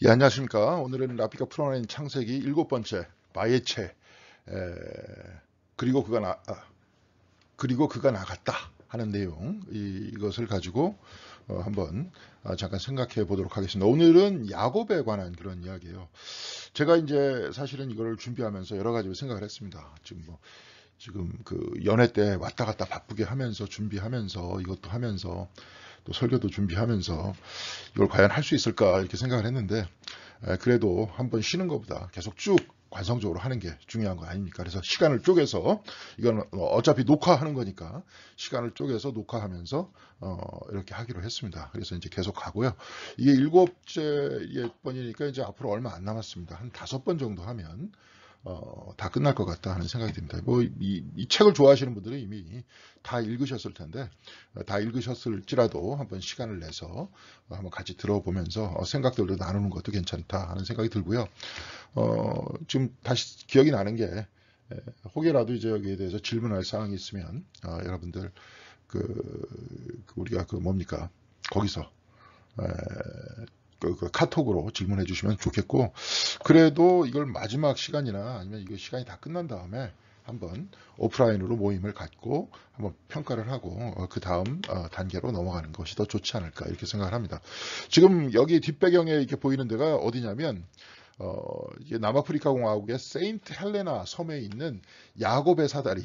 예, 안녕하십니까. 오늘은 라피가 풀어낸 창세기 일곱 번째 마예체 에, 그리고 그리고 그가 나갔다 하는 내용 이것을 가지고 한번 잠깐 생각해 보도록 하겠습니다. 오늘은 야곱에 관한 그런 이야기예요. 제가 이제 사실은 이걸 준비하면서 여러 가지 생각을 했습니다. 지금 그 연애 때 왔다 갔다 바쁘게 하면서 준비하면서 이것도 하면서 또 설교도 준비하면서 이걸 과연 할 수 있을까 이렇게 생각을 했는데 그래도 한번 쉬는 것보다 계속 쭉 관성적으로 하는 게 중요한 거 아닙니까? 그래서 시간을 쪼개서 이건 어차피 녹화하는 거니까 시간을 쪼개서 녹화하면서 이렇게 하기로 했습니다. 그래서 이제 계속 가고요. 이게 일곱째 번이니까 이제 앞으로 얼마 안 남았습니다. 한 5번 정도 하면 다 끝날 것 같다 하는 생각이 듭니다. 이 책을 좋아하시는 분들은 이미 다 읽으셨을 텐데, 다 읽으셨을지라도 한번 시간을 내서 한번 같이 들어보면서 생각들도 나누는 것도 괜찮다 하는 생각이 들고요. 지금 다시 기억이 나는 게, 혹여라도 이제 여기에 대해서 질문할 사항이 있으면, 여러분들, 우리가 뭡니까? 거기서, 그 카톡으로 질문해 주시면 좋겠고, 그래도 이걸 마지막 시간이나 아니면 이거 시간이 다 끝난 다음에 한번 오프라인으로 모임을 갖고 한번 평가를 하고 그 다음 단계로 넘어가는 것이 더 좋지 않을까 이렇게 생각을 합니다. 지금 여기 뒷배경에 이렇게 보이는 데가 어디냐면 이게 남아프리카 공화국의 세인트 헬레나 섬에 있는 야곱의 사다리.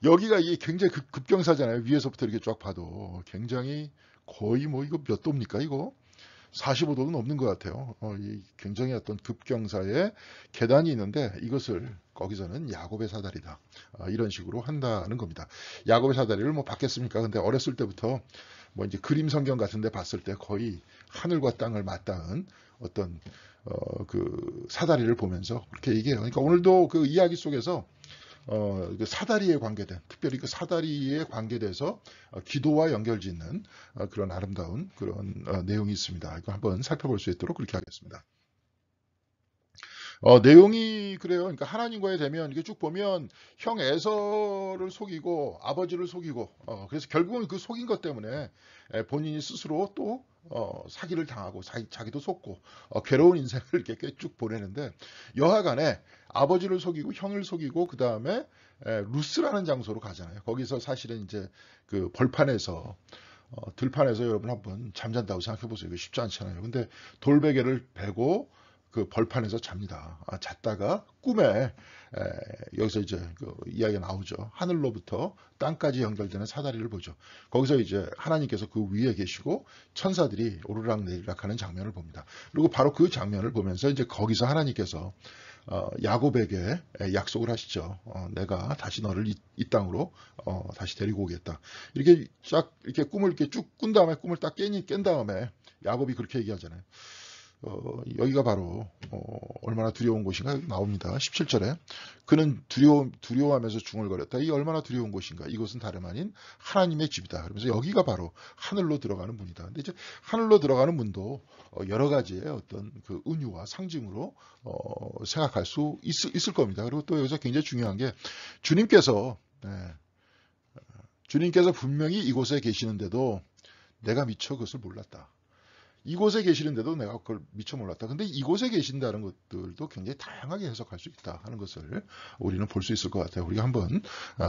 여기가 이게 굉장히 급경사잖아요. 위에서부터 이렇게 쫙 봐도 굉장히 거의 뭐 이거 몇 도입니까 이거? 45도도 넘는 것 같아요. 이 굉장히 어떤 급경사의 계단이 있는데 이것을 거기서는 야곱의 사다리다. 이런 식으로 한다는 겁니다. 야곱의 사다리를 뭐 받겠습니까? 근데 어렸을 때부터 뭐 이제 그림 성경 같은 데 봤을 때 거의 하늘과 땅을 맞닿은 어떤 그 사다리를 보면서 그렇게 얘기해요. 그러니까 오늘도 그 이야기 속에서 그 사다리에 관계된, 특별히 그 사다리에 관계돼서 기도와 연결짓는 그런 아름다운 그런 내용이 있습니다. 이거 한번 살펴볼 수 있도록 그렇게 하겠습니다. 내용이 그래요. 그러니까 하나님과의 대면 이게 쭉 보면 형 에서를 속이고 아버지를 속이고 그래서 결국은 그 속인 것 때문에 본인이 스스로 또 사기를 당하고 자기도 속고 괴로운 인생을 이렇게 쭉 보내는데 여하간에 아버지를 속이고 형을 속이고 그 다음에 루스라는 장소로 가잖아요. 거기서 사실은 이제 그 벌판에서 들판에서 여러분 한번 잠잔다고 생각해 보세요. 이거 쉽지 않잖아요. 근데 돌베개를 베고 그 벌판에서 잡니다. 잤다가 꿈에 여기서 이제 그 이야기가 나오죠. 하늘로부터 땅까지 연결되는 사다리를 보죠. 거기서 이제 하나님께서 그 위에 계시고 천사들이 오르락 내리락 하는 장면을 봅니다. 그리고 바로 그 장면을 보면서 이제 거기서 하나님께서 야곱에게 약속을 하시죠. 내가 다시 너를 이 땅으로 다시 데리고 오겠다. 이렇게 쫙 이렇게 꿈을 이렇게 쭉 꾼 다음에 꿈을 딱 깬 다음에 야곱이 그렇게 얘기하잖아요. 여기가 바로 얼마나 두려운 곳인가 나옵니다. 17절에 그는 두려워하면서 중얼거렸다. 이 얼마나 두려운 곳인가. 이곳은 다름 아닌 하나님의 집이다. 그러면서 여기가 바로 하늘로 들어가는 문이다. 근데 이제 하늘로 들어가는 문도 여러 가지의 어떤 그 은유와 상징으로 생각할 수 있을 겁니다. 그리고 또 여기서 굉장히 중요한 게 주님께서 네, 주님께서 분명히 이곳에 계시는데도 내가 미처 그것을 몰랐다. 이곳에 계시는데도 내가 그걸 미처 몰랐다. 근데 이곳에 계신다는 것들도 굉장히 다양하게 해석할 수 있다 하는 것을 우리는 볼 수 있을 것 같아요. 우리가 한번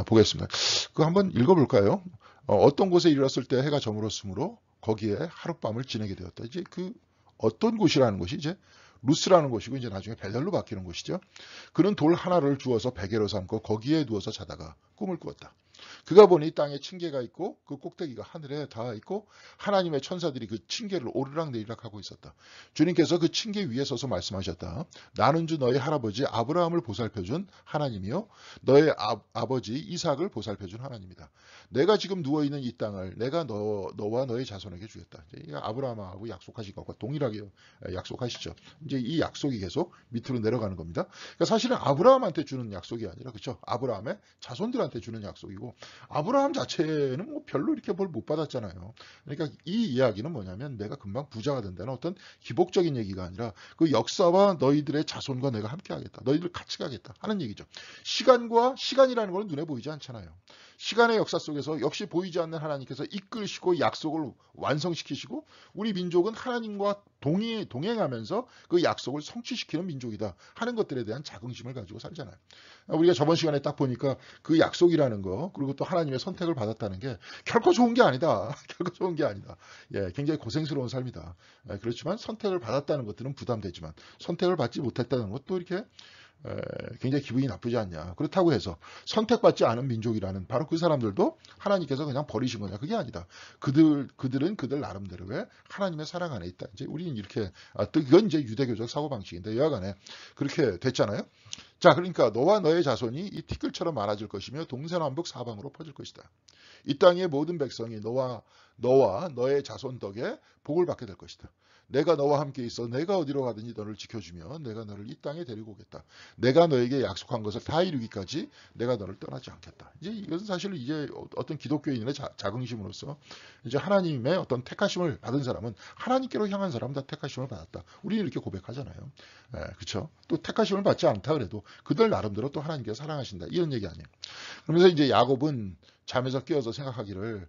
보겠습니다. 그거 한번 읽어볼까요? 어떤 곳에 이르렀을 때 해가 저물었으므로 거기에 하룻밤을 지내게 되었다. 이제 그 어떤 곳이라는 것이 이제 루스라는 곳이고 이제 나중에 벨델로 바뀌는 곳이죠. 그는 돌 하나를 주어서 베개로 삼고 거기에 누워서 자다가 꿈을 꾸었다. 그가 보니 땅에 층계가 있고 그 꼭대기가 하늘에 닿아 있고 하나님의 천사들이 그 층계를 오르락 내리락 하고 있었다. 주님께서 그 층계 위에 서서 말씀하셨다. 나는 주 너의 할아버지 아브라함을 보살펴준 하나님이요 너의 아버지 이삭을 보살펴준 하나님이다. 내가 지금 누워있는 이 땅을 내가 너와 너의 자손에게 주겠다. 이제 아브라함하고 약속하신 것과 동일하게 약속하시죠. 이제 이 약속이 계속 밑으로 내려가는 겁니다. 그러니까 사실은 아브라함한테 주는 약속이 아니라 그렇죠. 아브라함의 자손들한테 주는 약속이고 아브라함 자체는 뭐 별로 이렇게 뭘 못 받았잖아요. 그러니까 이 이야기는 뭐냐면 내가 금방 부자가 된다는 어떤 기복적인 얘기가 아니라 그 역사와 너희들의 자손과 내가 함께 하겠다. 너희들 같이 가겠다 하는 얘기죠. 시간이라는 건 눈에 보이지 않잖아요. 시간의 역사 속에서 역시 보이지 않는 하나님께서 이끌시고 약속을 완성시키시고 우리 민족은 하나님과 동행하면서 그 약속을 성취시키는 민족이다 하는 것들에 대한 자긍심을 가지고 살잖아요. 우리가 저번 시간에 딱 보니까 그 약속이라는 거 그리고 또 하나님의 선택을 받았다는 게 결코 좋은 게 아니다. 결코 좋은 게 아니다. 예, 굉장히 고생스러운 삶이다. 예, 그렇지만 선택을 받았다는 것들은 부담되지만 선택을 받지 못했다는 것도 이렇게 굉장히 기분이 나쁘지 않냐. 그렇다고 해서 선택받지 않은 민족이라는 바로 그 사람들도 하나님께서 그냥 버리신 거냐. 그게 아니다. 그들은 그들 나름대로의 하나님의 사랑 안에 있다. 이제 우리는 이렇게, 또 이건 이제 유대교적 사고방식인데 여하간에 그렇게 됐잖아요. 자, 그러니까 너와 너의 자손이 이 티끌처럼 많아질 것이며 동서남북 사방으로 퍼질 것이다. 이 땅의 모든 백성이 너와 너의 자손 덕에 복을 받게 될 것이다. 내가 너와 함께 있어 내가 어디로 가든지 너를 지켜주며 내가 너를 이 땅에 데리고 오겠다. 내가 너에게 약속한 것을 다 이루기까지 내가 너를 떠나지 않겠다. 이제 이것은 사실 이제 어떤 기독교인의 자긍심으로서 이제 하나님의 어떤 택하심을 받은 사람은 하나님께로 향한 사람은 다 택하심을 받았다. 우리는 이렇게 고백하잖아요. 그렇죠? 또 택하심을 받지 않다 그래도 그들 나름대로 또 하나님께서 사랑하신다. 이런 얘기 아니에요. 그러면서 이제 야곱은 잠에서 깨어서 생각하기를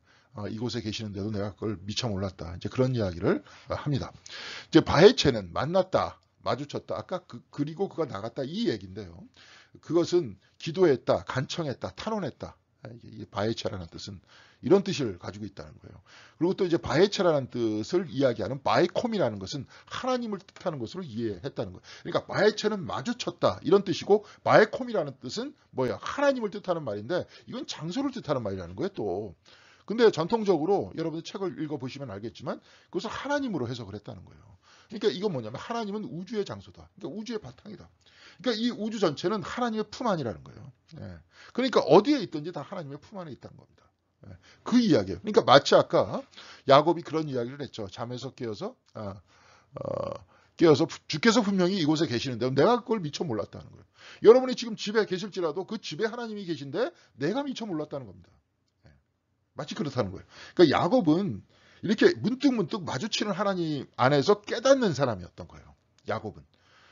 이곳에 계시는데도 내가 그걸 미처 몰랐다. 이제 그런 이야기를 합니다. 이제 바헤체는 만났다, 마주쳤다. 아까 그리고 그가 나갔다 이 얘기인데요. 그것은 기도했다, 간청했다, 탄원했다. 이 바헤체라는 뜻은 이런 뜻을 가지고 있다는 거예요. 그리고 또 이제 바헤체라는 뜻을 이야기하는 바에콤이라는 것은 하나님을 뜻하는 것으로 이해했다는 거예요. 그러니까 바헤체는 마주쳤다 이런 뜻이고 바에콤이라는 뜻은 뭐야? 하나님을 뜻하는 말인데 이건 장소를 뜻하는 말이라는 거예요. 또 근데 전통적으로 여러분들 책을 읽어보시면 알겠지만 그것을 하나님으로 해석을 했다는 거예요. 그러니까 이건 뭐냐면 하나님은 우주의 장소다. 그러니까 우주의 바탕이다. 그러니까 이 우주 전체는 하나님의 품 안이라는 거예요. 그러니까 어디에 있든지 다 하나님의 품 안에 있다는 겁니다. 그 이야기예요. 그러니까 마치 아까 야곱이 그런 이야기를 했죠. 잠에서 깨어서 주께서 분명히 이곳에 계시는데 내가 그걸 미처 몰랐다는 거예요. 여러분이 지금 집에 계실지라도 그 집에 하나님이 계신데 내가 미처 몰랐다는 겁니다. 마치 그렇다는 거예요. 그러니까 야곱은 이렇게 문득문득 마주치는 하나님 안에서 깨닫는 사람이었던 거예요. 야곱은.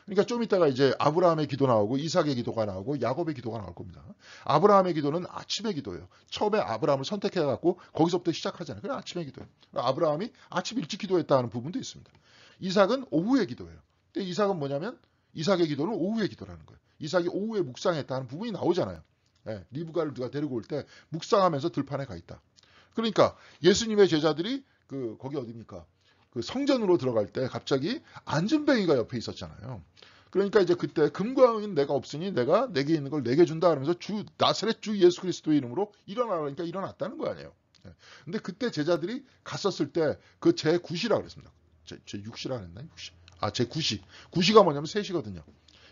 그러니까 좀 이따가 이제 아브라함의 기도 나오고 이삭의 기도가 나오고 야곱의 기도가 나올 겁니다. 아브라함의 기도는 아침의 기도예요. 처음에 아브라함을 선택해갖고 거기서부터 시작하잖아요. 그래 아침의 기도예요. 아브라함이 아침 일찍 기도했다는 부분도 있습니다. 이삭은 오후의 기도예요. 근데 이삭은 뭐냐면 이삭의 기도는 오후의 기도라는 거예요. 이삭이 오후에 묵상했다는 부분이 나오잖아요. 리브가를 누가 데리고 올 때 묵상하면서 들판에 가 있다. 그러니까 예수님의 제자들이 거기 어디입니까? 그 성전으로 들어갈 때 갑자기 안전뱅이가 옆에 있었잖아요. 그러니까 이제 그때 금과 은은 내가 없으니 내가 내게 있는 걸 내게 준다 하면서 나사렛 주 예수 그리스도의 이름으로 일어나라 그러니까 일어났다는 거 아니에요. 근데 그때 제자들이 갔었을 때 그 제9시라 그랬습니다. 제6시라 그랬나요? 6시. 제9시. 9시가 뭐냐면 3시거든요.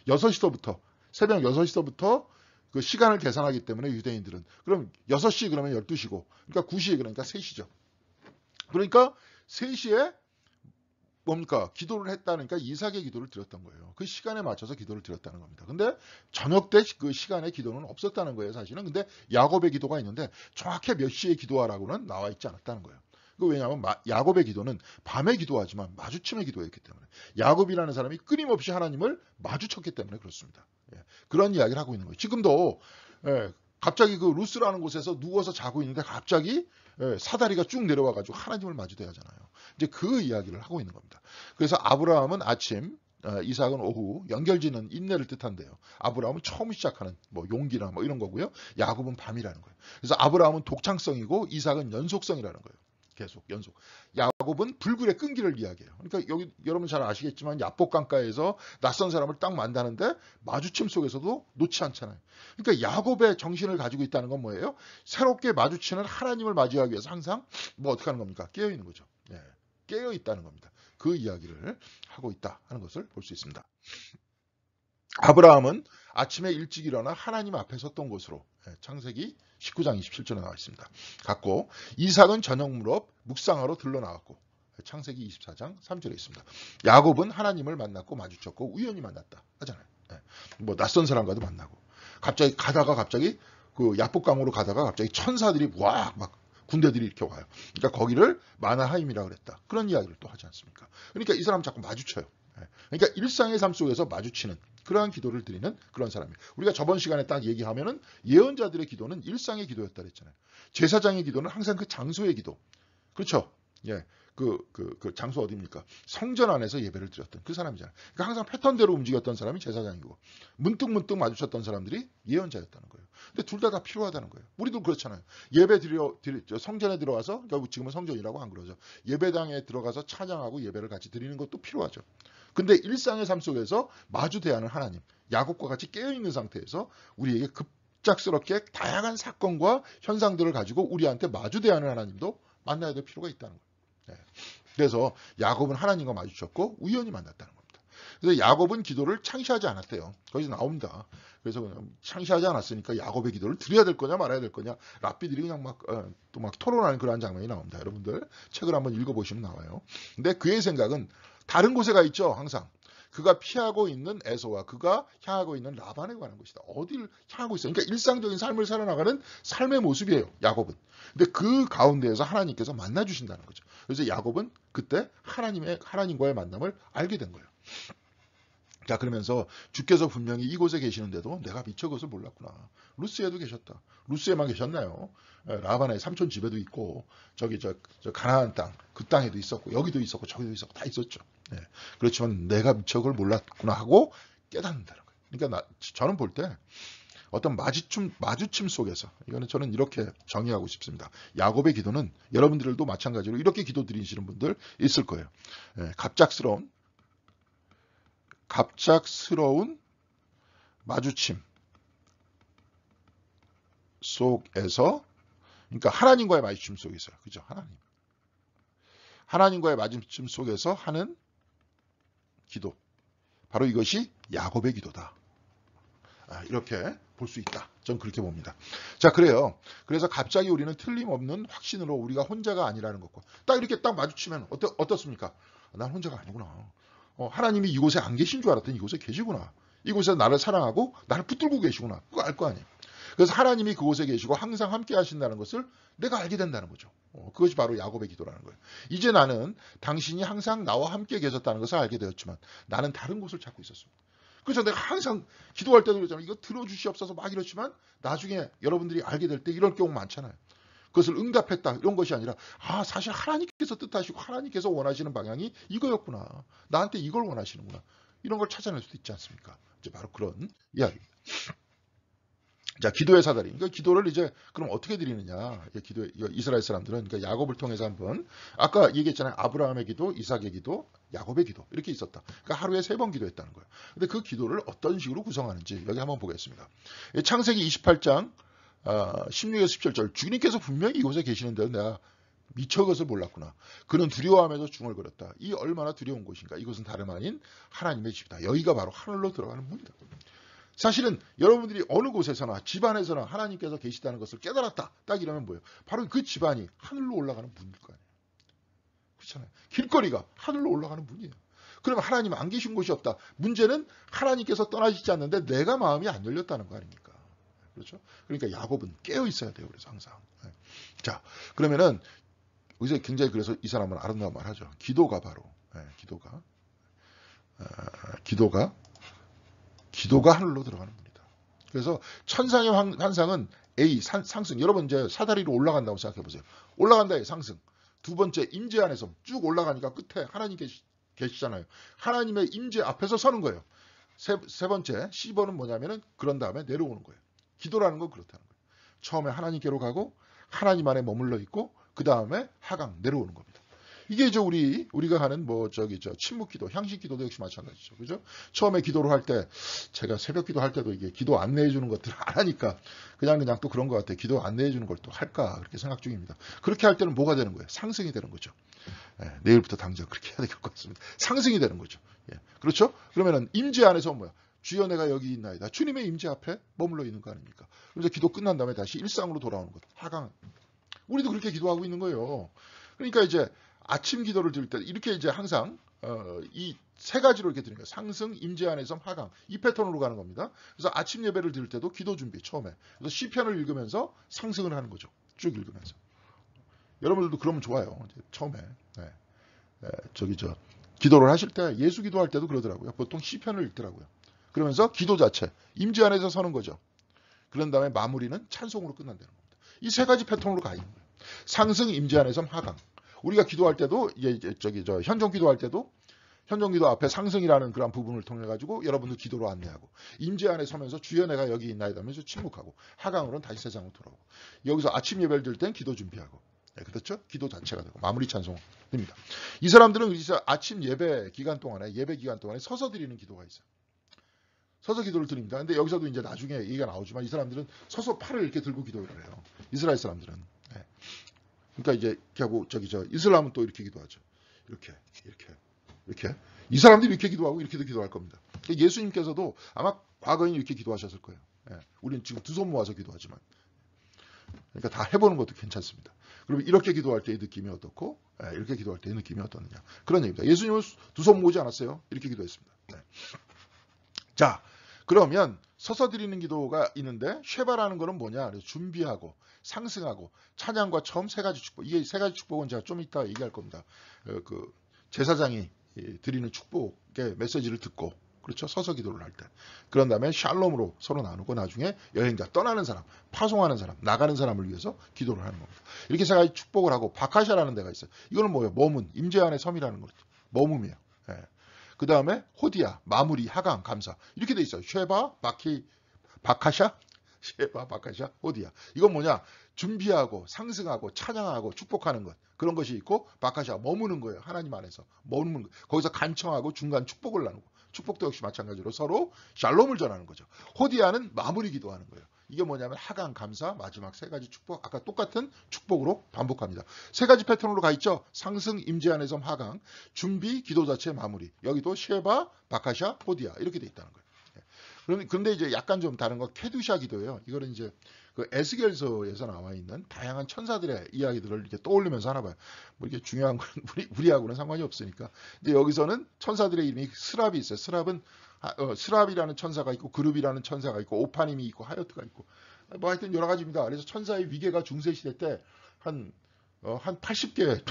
6시서부터 새벽 6시서부터 그 시간을 계산하기 때문에 유대인들은 그럼 6시 그러면 12시고 그러니까 9시 그러니까 3시죠. 그러니까 3시에 뭡니까? 기도를 했다니까 이삭의 기도를 드렸던 거예요. 그 시간에 맞춰서 기도를 드렸다는 겁니다. 근데 저녁 때 그 시간에 기도는 없었다는 거예요, 사실은. 근데 야곱의 기도가 있는데 정확히 몇 시에 기도하라고는 나와 있지 않았다는 거예요. 왜냐하면 야곱의 기도는 밤에 기도하지만 마주침에 기도했기 때문에 야곱이라는 사람이 끊임없이 하나님을 마주쳤기 때문에 그렇습니다. 그런 이야기를 하고 있는 거예요. 지금도 갑자기 그 루스라는 곳에서 누워서 자고 있는데 갑자기 사다리가 쭉 내려와가지고 하나님을 마주대야 하잖아요. 이제 그 이야기를 하고 있는 겁니다. 그래서 아브라함은 아침, 이삭은 오후, 연결지는 인내를 뜻한대요. 아브라함은 처음 시작하는 뭐 용기나 뭐 이런 거고요. 야곱은 밤이라는 거예요. 그래서 아브라함은 독창성이고 이삭은 연속성이라는 거예요. 계속 연속. 야곱은 불굴의 끈기를 이야기해요. 그러니까 여기 여러분 잘 아시겠지만 야복 강가에서 낯선 사람을 딱 만나는데 마주침 속에서도 놓지 않잖아요. 그러니까 야곱의 정신을 가지고 있다는 건 뭐예요? 새롭게 마주치는 하나님을 맞이하기 위해서 항상 뭐 어떻게 하는 겁니까? 깨어 있는 거죠. 깨어 있다는 겁니다. 그 이야기를 하고 있다 하는 것을 볼 수 있습니다. 아브라함은 아침에 일찍 일어나 하나님 앞에 섰던 곳으로 창세기 19장 27절에 나와 있습니다. 갔고 이삭은 저녁 무렵 묵상하러 들러나왔고 창세기 24장 3절에 있습니다. 야곱은 하나님을 만났고 마주쳤고 우연히 만났다 하잖아요. 뭐 낯선 사람과도 만나고 갑자기 그 야복강으로 가다가 갑자기 천사들이 막 군대들이 이렇게 와요. 그러니까 거기를 마나하임이라고 그랬다. 그런 이야기를 또 하지 않습니까? 그러니까 이 사람 자꾸 마주쳐요. 그러니까 일상의 삶 속에서 마주치는 그러한 기도를 드리는 그런 사람이에요. 우리가 저번 시간에 딱 얘기하면은 예언자들의 기도는 일상의 기도였다 그랬잖아요. 제사장의 기도는 항상 그 장소의 기도. 그렇죠? 예. 그 장소 어디입니까? 성전 안에서 예배를 드렸던 그 사람이잖아요. 그러니까 항상 패턴대로 움직였던 사람이 제사장이고 문득문득 마주쳤던 사람들이 예언자였다는 거예요. 근데 둘 다 필요하다는 거예요. 우리도 그렇잖아요. 예배 성전에 들어가서, 그러니까 지금은 성전이라고 안 그러죠. 예배당에 들어가서 찬양하고 예배를 같이 드리는 것도 필요하죠. 근데 일상의 삶 속에서 마주 대하는 하나님, 야곱과 같이 깨어있는 상태에서 우리에게 급작스럽게 다양한 사건과 현상들을 가지고 우리한테 마주 대하는 하나님도 만나야 될 필요가 있다는 거예요. 그래서 야곱은 하나님과 마주쳤고 우연히 만났다는 겁니다. 그래서 야곱은 기도를 창시하지 않았대요. 거기서 나옵니다. 그래서 창시하지 않았으니까 야곱의 기도를 드려야 될 거냐 말아야 될 거냐 랍비들이 그냥 또 막 토론하는 그러한 장면이 나옵니다. 여러분들 책을 한번 읽어보시면 나와요. 근데 그의 생각은 다른 곳에 가 있죠. 항상. 그가 피하고 있는 에서와 그가 향하고 있는 라반에 관한 것이다. 어디를 향하고 있어요? 그러니까 일상적인 삶을 살아나가는 삶의 모습이에요. 야곱은. 근데 그 가운데에서 하나님께서 만나 주신다는 거죠. 그래서 야곱은 그때 하나님과의 만남을 알게 된 거예요. 자, 그러면서 주께서 분명히 이곳에 계시는데도 내가 미처 그것을 몰랐구나. 루스에도 계셨다. 루스에만 계셨나요? 라반의 삼촌 집에도 있고 저기 저 가나안 땅, 그 땅에도 있었고 여기도 있었고 저기도 있었고 다 있었죠. 그렇지만 내가 미처 그걸 몰랐구나 하고 깨닫는다는 거예요. 그러니까 저는 볼 때 어떤 마주침 속에서, 이거는 저는 이렇게 정의하고 싶습니다. 야곱의 기도는 여러분들도 마찬가지로 이렇게 기도 드리시는 분들 있을 거예요. 갑작스러운 마주침 속에서, 그러니까 하나님과의 마주침 속에서, 그죠? 하나님과의 마주침 속에서 하는 기도. 바로 이것이 야곱의 기도다. 이렇게 볼 수 있다. 전 그렇게 봅니다. 자, 그래요. 그래서 갑자기 우리는 틀림없는 확신으로 우리가 혼자가 아니라는 것과 딱 이렇게 딱 마주치면 어떻습니까? 난 혼자가 아니구나. 하나님이 이곳에 안 계신 줄 알았더니 이곳에 계시구나. 이곳에 나를 사랑하고 나를 붙들고 계시구나. 그거 알 거 아니에요. 그래서 하나님이 그곳에 계시고 항상 함께 하신다는 것을 내가 알게 된다는 거죠. 그것이 바로 야곱의 기도라는 거예요. 이제 나는 당신이 항상 나와 함께 계셨다는 것을 알게 되었지만 나는 다른 곳을 찾고 있었습니다. 그래서 내가 항상 기도할 때도 그러잖아요. 이거 들어주시옵소서 막 이렇지만 나중에 여러분들이 알게 될 때 이럴 경우 많잖아요. 그것을 응답했다 이런 것이 아니라 사실 하나님께서 뜻하시고 하나님께서 원하시는 방향이 이거였구나. 나한테 이걸 원하시는구나. 이런 걸 찾아낼 수도 있지 않습니까? 이제 바로 그런 이야기입니다. 자, 기도의 사다리. 그러니까 기도를 이제 그럼 어떻게 드리느냐? 이스라엘 사람들은 그러니까 야곱을 통해서 한번 아까 얘기했잖아요. 아브라함의 기도, 이삭의 기도, 야곱의 기도 이렇게 있었다. 그러니까 하루에 3번 기도했다는 거예요. 근데 그 기도를 어떤 식으로 구성하는지 여기 한번 보겠습니다. 창세기 28장 16에서 17절 주님께서 분명히 이곳에 계시는데 내가 미처 그것을 몰랐구나. 그는 두려워하면서 중얼거렸다. 이 얼마나 두려운 곳인가. 이곳은 다름 아닌 하나님의 집이다. 여기가 바로 하늘로 들어가는 문이다. 사실은 여러분들이 어느 곳에서나 집안에서나 하나님께서 계시다는 것을 깨달았다. 딱 이러면 뭐예요? 바로 그 집안이 하늘로 올라가는 문일 거 아니에요. 그렇잖아요. 길거리가 하늘로 올라가는 문이에요. 그러면 하나님 안 계신 곳이 없다. 문제는 하나님께서 떠나시지 않는데 내가 마음이 안 열렸다는 거 아닙니까? 그렇죠? 그러니까 야곱은 깨어 있어야 돼요. 그래서 항상. 자, 그러면은 여기서 굉장히 그래서 이 사람은 아름다운 말 하죠. 기도가 바로 기도가 하늘로 들어가는 겁니다. 그래서 천상의 환상은 A 상승. 여러분 이제 사다리로 올라간다고 생각해 보세요. 올라간다의 상승. 두 번째 임재 안에서 쭉 올라가니까 끝에 하나님 계시잖아요. 하나님의 임재 앞에서 서는 거예요. 세 번째 C번은 뭐냐면은 그런 다음에 내려오는 거예요. 기도라는 건 그렇다는 거예요. 처음에 하나님께로 가고 하나님 안에 머물러 있고 그 다음에 하강 내려오는 겁니다. 이게 이제 우리가 하는 침묵기도, 향식기도도 역시 마찬가지죠. 그죠? 처음에 기도를 할 때, 제가 새벽 기도 할 때도 이게 기도 안내해 주는 것들을 안 하니까 그냥 또 그런 것 같아요. 기도 안내해 주는 걸 또 할까 그렇게 생각 중입니다. 그렇게 할 때는 뭐가 되는 거예요? 상승이 되는 거죠. 내일부터 당장 그렇게 해야 될 것 같습니다. 상승이 되는 거죠. 그렇죠? 그러면은 임재 안에서 뭐야? 주여 내가 여기 있나이다. 주님의 임재 앞에 머물러 있는 거 아닙니까? 그래서 기도 끝난 다음에 다시 일상으로 돌아오는 것. 하강. 우리도 그렇게 기도하고 있는 거예요. 그러니까 이제 아침 기도를 드릴 때 이렇게 이제 항상 이 세 가지로 이렇게 드리는 거예요. 상승, 임재 안에서 하강. 이 패턴으로 가는 겁니다. 그래서 아침 예배를 드릴 때도 기도 준비 처음에. 그래서 시편을 읽으면서 상승을 하는 거죠. 쭉 읽으면서. 여러분들도 그러면 좋아요. 처음에. 기도를 하실 때 예수 기도할 때도 그러더라고요. 보통 시편을 읽더라고요. 그러면서 기도 자체 임재 안에서 서는 거죠. 그런 다음에 마무리는 찬송으로 끝난다는 겁니다. 이 세 가지 패턴으로 가 있는 거예요. 상승, 임재 안에서 하강. 우리가 기도할 때도 현종 기도할 때도 현종기도 앞에 상승이라는 그런 부분을 통해 가지고 여러분들 기도로 안내하고 임재 안에 서면서 주여 내가 여기 있나이다 하면서 침묵하고 하강으로는 다시 세상으로 돌아오고 여기서 아침 예배를 드릴 땐 기도 준비하고 네, 그렇죠? 기도 자체가 되고 마무리 찬송 됩니다. 이 사람들은 진짜 아침 예배 기간 동안에 서서 드리는 기도가 있어요. 서서 기도를 드립니다. 근데 여기서도 이제 나중에 얘기가 나오지만 이 사람들은 서서 팔을 이렇게 들고 기도를 해요. 이스라엘 사람들은. 네. 그러니까 이제 하고 이슬람은 또 이렇게 기도하죠. 이렇게. 이 사람들이 이렇게 기도하고 이렇게도 기도할 겁니다. 예수님께서도 아마 과거에는 이렇게 기도하셨을 거예요. 예, 우리는 지금 두 손 모아서 기도하지만. 그러니까 다 해보는 것도 괜찮습니다. 그러면 이렇게 기도할 때의 느낌이 어떻고, 이렇게 기도할 때의 느낌이 어떻느냐. 그런 얘기입니다. 예수님은 두 손 모으지 않았어요. 이렇게 기도했습니다. 네. 자, 그러면 서서 드리는 기도가 있는데 쉐바라는 거는 뭐냐? 그래서 준비하고 상승하고 찬양과 처음 세 가지 축복. 이게 세 가지 축복은 제가 좀 이따 얘기할 겁니다. 그 제사장이 드리는 축복의 메시지를 듣고 그렇죠. 서서 기도를 할 때. 그런 다음에 샬롬으로 서로 나누고 나중에 여행자 떠나는 사람, 파송하는 사람, 나가는 사람을 위해서 기도를 하는 겁니다. 이렇게 세 가지 축복을 하고 바카샤라는 데가 있어요. 이거는 뭐예요? 머문, 임재 안의 섬이라는 거죠. 머문이에요. 예. 그 다음에 호디아, 마무리, 하강, 감사 이렇게 돼 있어요. 쉐바, 바카샤, 쉐바, 바카샤, 호디아. 이건 뭐냐? 준비하고 상승하고 찬양하고 축복하는 것. 그런 것이 있고 바카샤, 머무는 거예요. 하나님 안에서. 머무는 거. 거기서 간청하고 중간 축복을 나누고. 축복도 역시 마찬가지로 서로 샬롬을 전하는 거죠. 호디아는 마무리 기도하는 거예요. 이게 뭐냐면 하강, 감사, 마지막 세 가지 축복. 아까 똑같은 축복으로 반복합니다. 세 가지 패턴으로 가 있죠. 상승, 임재 안의 섬, 하강, 준비, 기도 자체, 마무리. 여기도 쉐바, 바카샤, 호디아 이렇게 돼 있다는 거예요. 그런데 이제 약간 좀 다른 거 케두샤 기도예요. 이거는 이제 그 에스겔서에서 나와 있는 다양한 천사들의 이야기들을 이렇게 떠올리면서 하나 봐요. 뭐 이게 중요한 건 우리하고는 상관이 없으니까. 근데 여기서는 천사들의 이름이 스랍이 있어요. 스랍은 스랍이라는 천사가 있고 그룹이라는 천사가 있고 오파님이 있고 하여트가 있고 뭐 하여튼 여러 가지입니다. 그래서 천사의 위계가 중세 시대 때 한 80개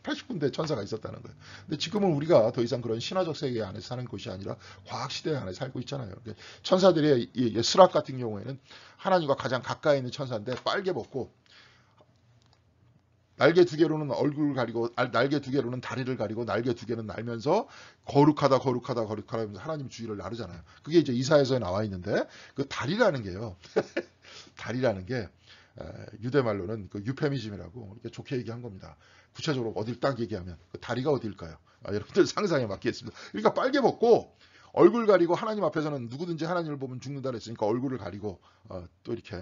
80군데 천사가 있었다는 거예요. 근데 지금은 우리가 더 이상 그런 신화적 세계 안에서 사는 곳이 아니라 과학 시대 안에 살고 있잖아요. 천사들의 이 스랍 같은 경우에는 하나님과 가장 가까이 있는 천사인데 빨개 벗고 날개 두 개로는 얼굴을 가리고 날개 두 개로는 다리를 가리고 날개 두 개는 날면서 거룩하다 하면서 하나님 주위를 나르잖아요. 그게 이제 이사야서에 나와 있는데 그 다리라는 게요. 다리라는 게 유대 말로는 그 유페미즘이라고 이렇게 좋게 얘기한 겁니다. 구체적으로 어딜 딱 얘기하면 그 다리가 어딜까요? 여러분들 상상에 맞겠습니다. 그러니까 빨개 벗고 얼굴 가리고 하나님 앞에서는 누구든지 하나님을 보면 죽는다 그랬으니까 얼굴을 가리고 또 이렇게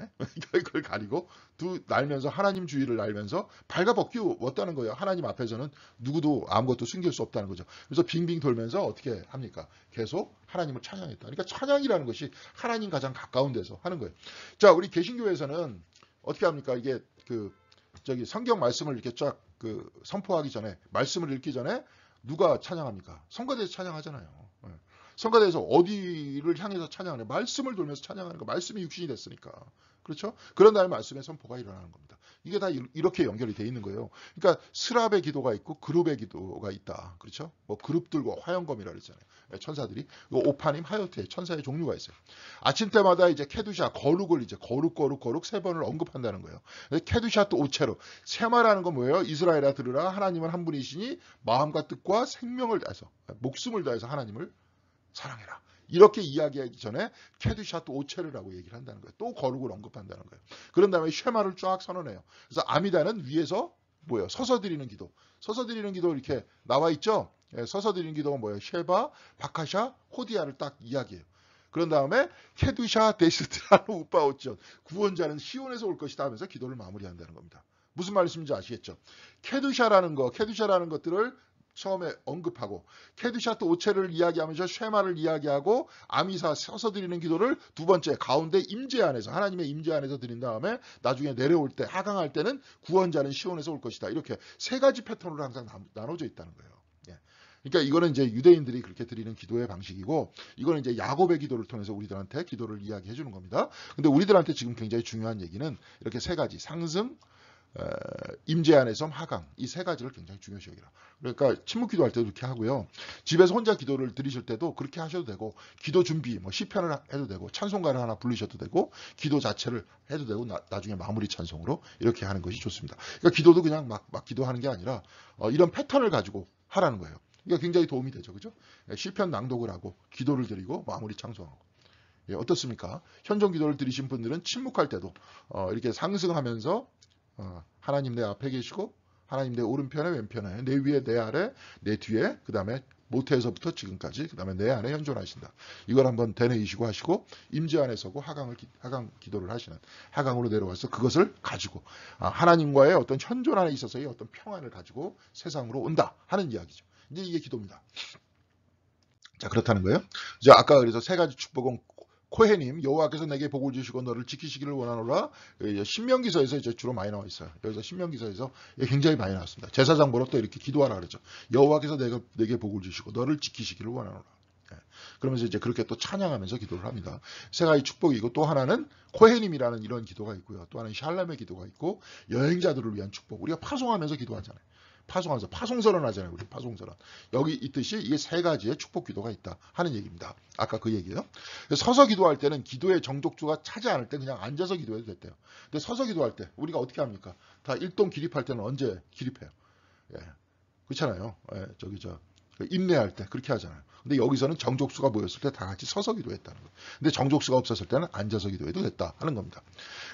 이걸 가리고 날면서 하나님 주위를 날면서 발가벗기웠다는 거예요. 하나님 앞에서는 누구도 아무것도 숨길 수 없다는 거죠. 그래서 빙빙 돌면서 어떻게 합니까? 계속 하나님을 찬양했다. 그러니까 찬양이라는 것이 하나님 가장 가까운 데서 하는 거예요. 자, 우리 개신교에서는 어떻게 합니까? 이게 성경 말씀을 이렇게 쫙 선포하기 전에 말씀을 읽기 전에 누가 찬양합니까? 성가대에서 찬양하잖아요. 성가대에서 어디를 향해서 찬양하냐? 말씀을 돌면서 찬양하는 거. 말씀이 육신이 됐으니까. 그렇죠? 그런 다음에 말씀의 선포가 일어나는 겁니다. 이게 다 이렇게 연결이 돼 있는 거예요. 그러니까 스랍의 기도가 있고 그룹의 기도가 있다. 그렇죠? 뭐 그룹들과 화영검이라 그랬잖아요. 천사들이. 오파님, 하여트의 천사의 종류가 있어요. 아침 때마다 이제 케두샤, 거룩을 이제 거룩 세 번을 언급한다는 거예요. 케두샤 또 오체로. 세마라는 건 뭐예요? 이스라엘아 들으라. 하나님은 한 분이시니 마음과 뜻과 생명을 다해서, 목숨을 다해서 하나님을 사랑해라. 이렇게 이야기하기 전에 케두샤 또 오체르라고 얘기를 한다는 거예요. 또 거룩을 언급한다는 거예요. 그런 다음에 쉐마를 쫙 선언해요. 그래서 아미다는 위에서 뭐예요? 서서 드리는 기도. 서서 드리는 기도 이렇게 나와 있죠? 서서 드리는 기도가 뭐예요? 쉐바, 바카샤, 호디아를 딱 이야기해요. 그런 다음에 케두샤 데스트라노 우파오션. 구원자는 시온에서 올 것이다 하면서 기도를 마무리한다는 겁니다. 무슨 말씀인지 아시겠죠? 케두샤라는 것들을 처음에 언급하고 케두샤 또 오체를 이야기하면서 쉐마를 이야기하고 아미사 서서 드리는 기도를 두 번째 가운데 임재 안에서 하나님의 임재 안에서 드린 다음에 나중에 내려올 때 하강할 때는 구원자는 시온에서 올 것이다. 이렇게 세 가지 패턴으로 항상 나눠져 있다는 거예요. 그러니까 이거는 이제 유대인들이 그렇게 드리는 기도의 방식이고 이거는 이제 야곱의 기도를 통해서 우리들한테 기도를 이야기해 주는 겁니다. 근데 우리들한테 지금 굉장히 중요한 얘기는 이렇게 세 가지 상승, 임재안의 섬 하강 이 세 가지를 굉장히 중요시 여기라. 그러니까 침묵 기도할 때도 이렇게 하고요. 집에서 혼자 기도를 드리실 때도 그렇게 하셔도 되고 기도 준비 뭐 시편을 해도 되고 찬송가를 하나 부르셔도 되고 기도 자체를 해도 되고 나중에 마무리 찬송으로 이렇게 하는 것이 좋습니다. 그러니까 기도도 그냥 막 기도하는 게 아니라 이런 패턴을 가지고 하라는 거예요. 그러니까 굉장히 도움이 되죠. 그죠? 시편 낭독을 하고 기도를 드리고 마무리 찬송하고. 예, 어떻습니까? 현종 기도를 드리신 분들은 침묵할 때도 이렇게 상승하면서 하나님 내 앞에 계시고 하나님 내 오른편에 왼편에 내 위에 내 아래 내 뒤에 그 다음에 모태에서부터 지금까지 그 다음에 내 안에 현존하신다. 이걸 한번 되뇌이시고 하시고 임재 안에 서고 하강 기도를 하시는 하강으로 내려와서 그것을 가지고 하나님과의 어떤 현존 안에 있어서의 어떤 평안을 가지고 세상으로 온다 하는 이야기죠. 이제 이게 기도입니다. 자 그렇다는 거예요. 이제 아까 그래서 세 가지 축복은 코헤님 여호와께서 내게 복을 주시고 너를 지키시기를 원하노라. 신명기서에서 이제 주로 많이 나와 있어요. 여기서 신명기서에서 굉장히 많이 나왔습니다. 제사장 보러 또 이렇게 기도하라 그러죠. 여호와께서 내게 복을 주시고 너를 지키시기를 원하노라. 그러면서 이제 그렇게 또 찬양하면서 기도를 합니다. 세 가지 축복이고 또 하나는 코헤님이라는 이런 기도가 있고요. 또 하나는 샬람의 기도가 있고 여행자들을 위한 축복. 우리가 파송하면서 기도하잖아요. 파송하면서 파송선언 하잖아요. 우리 파송선언. 여기 있듯이 이게 세 가지의 축복 기도가 있다 하는 얘기입니다. 아까 그 얘기예요. 서서 기도할 때는 기도의 정족주가 차지 않을 때 그냥 앉아서 기도해도 됐대요. 근데 서서 기도할 때 우리가 어떻게 합니까? 다 일동 기립할 때는 언제 기립해요? 예. 그렇잖아요. 예. 인내할 때 그렇게 하잖아요. 근데 여기서는 정족수가 모였을 때 다 같이 서서 기도했다는 거예요. 근데 정족수가 없었을 때는 앉아서 기도해도 됐다 하는 겁니다.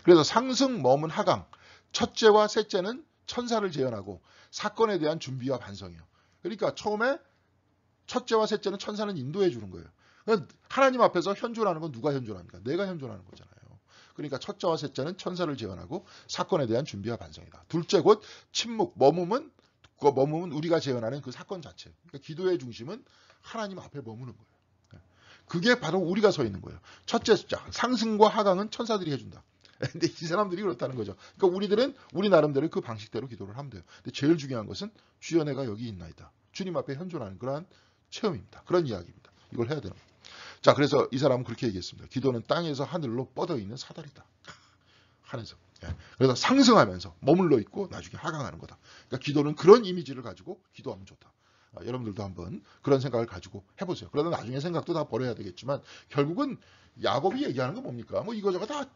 그래서 상승, 머문, 하강. 첫째와 셋째는 천사를 재현하고 사건에 대한 준비와 반성이에요. 그러니까 처음에 첫째와 셋째는 천사는 인도해 주는 거예요. 그러니까 하나님 앞에서 현존하는 건 누가 현존합니까? 내가 현존하는 거잖아요. 그러니까 첫째와 셋째는 천사를 재현하고 사건에 대한 준비와 반성이다. 둘째 곧 침묵, 머무면 우리가 재현하는 그 사건 자체. 그러니까 기도의 중심은 하나님 앞에 머무는 거예요. 그게 바로 우리가 서 있는 거예요. 첫째 숫자, 상승과 하강은 천사들이 해준다. 근데 이 사람들이 그렇다는 거죠. 그러니까 우리들은 우리 나름대로 그 방식대로 기도를 하면 돼요. 근데 제일 중요한 것은 주여 내가 여기 있나이다. 주님 앞에 현존하는 그러한 체험입니다. 그런 이야기입니다. 이걸 해야 되는 거예요. 자, 그래서 이 사람은 그렇게 얘기했습니다. 기도는 땅에서 하늘로 뻗어 있는 사다리다. 하늘에서. 그래서 상승하면서 머물러 있고 나중에 하강하는 거다. 그러니까 기도는 그런 이미지를 가지고 기도하면 좋다. 여러분들도 한번 그런 생각을 가지고 해보세요. 그러다 나중에 생각도 다 버려야 되겠지만 결국은 야곱이 얘기하는 건 뭡니까? 뭐 이거저거 다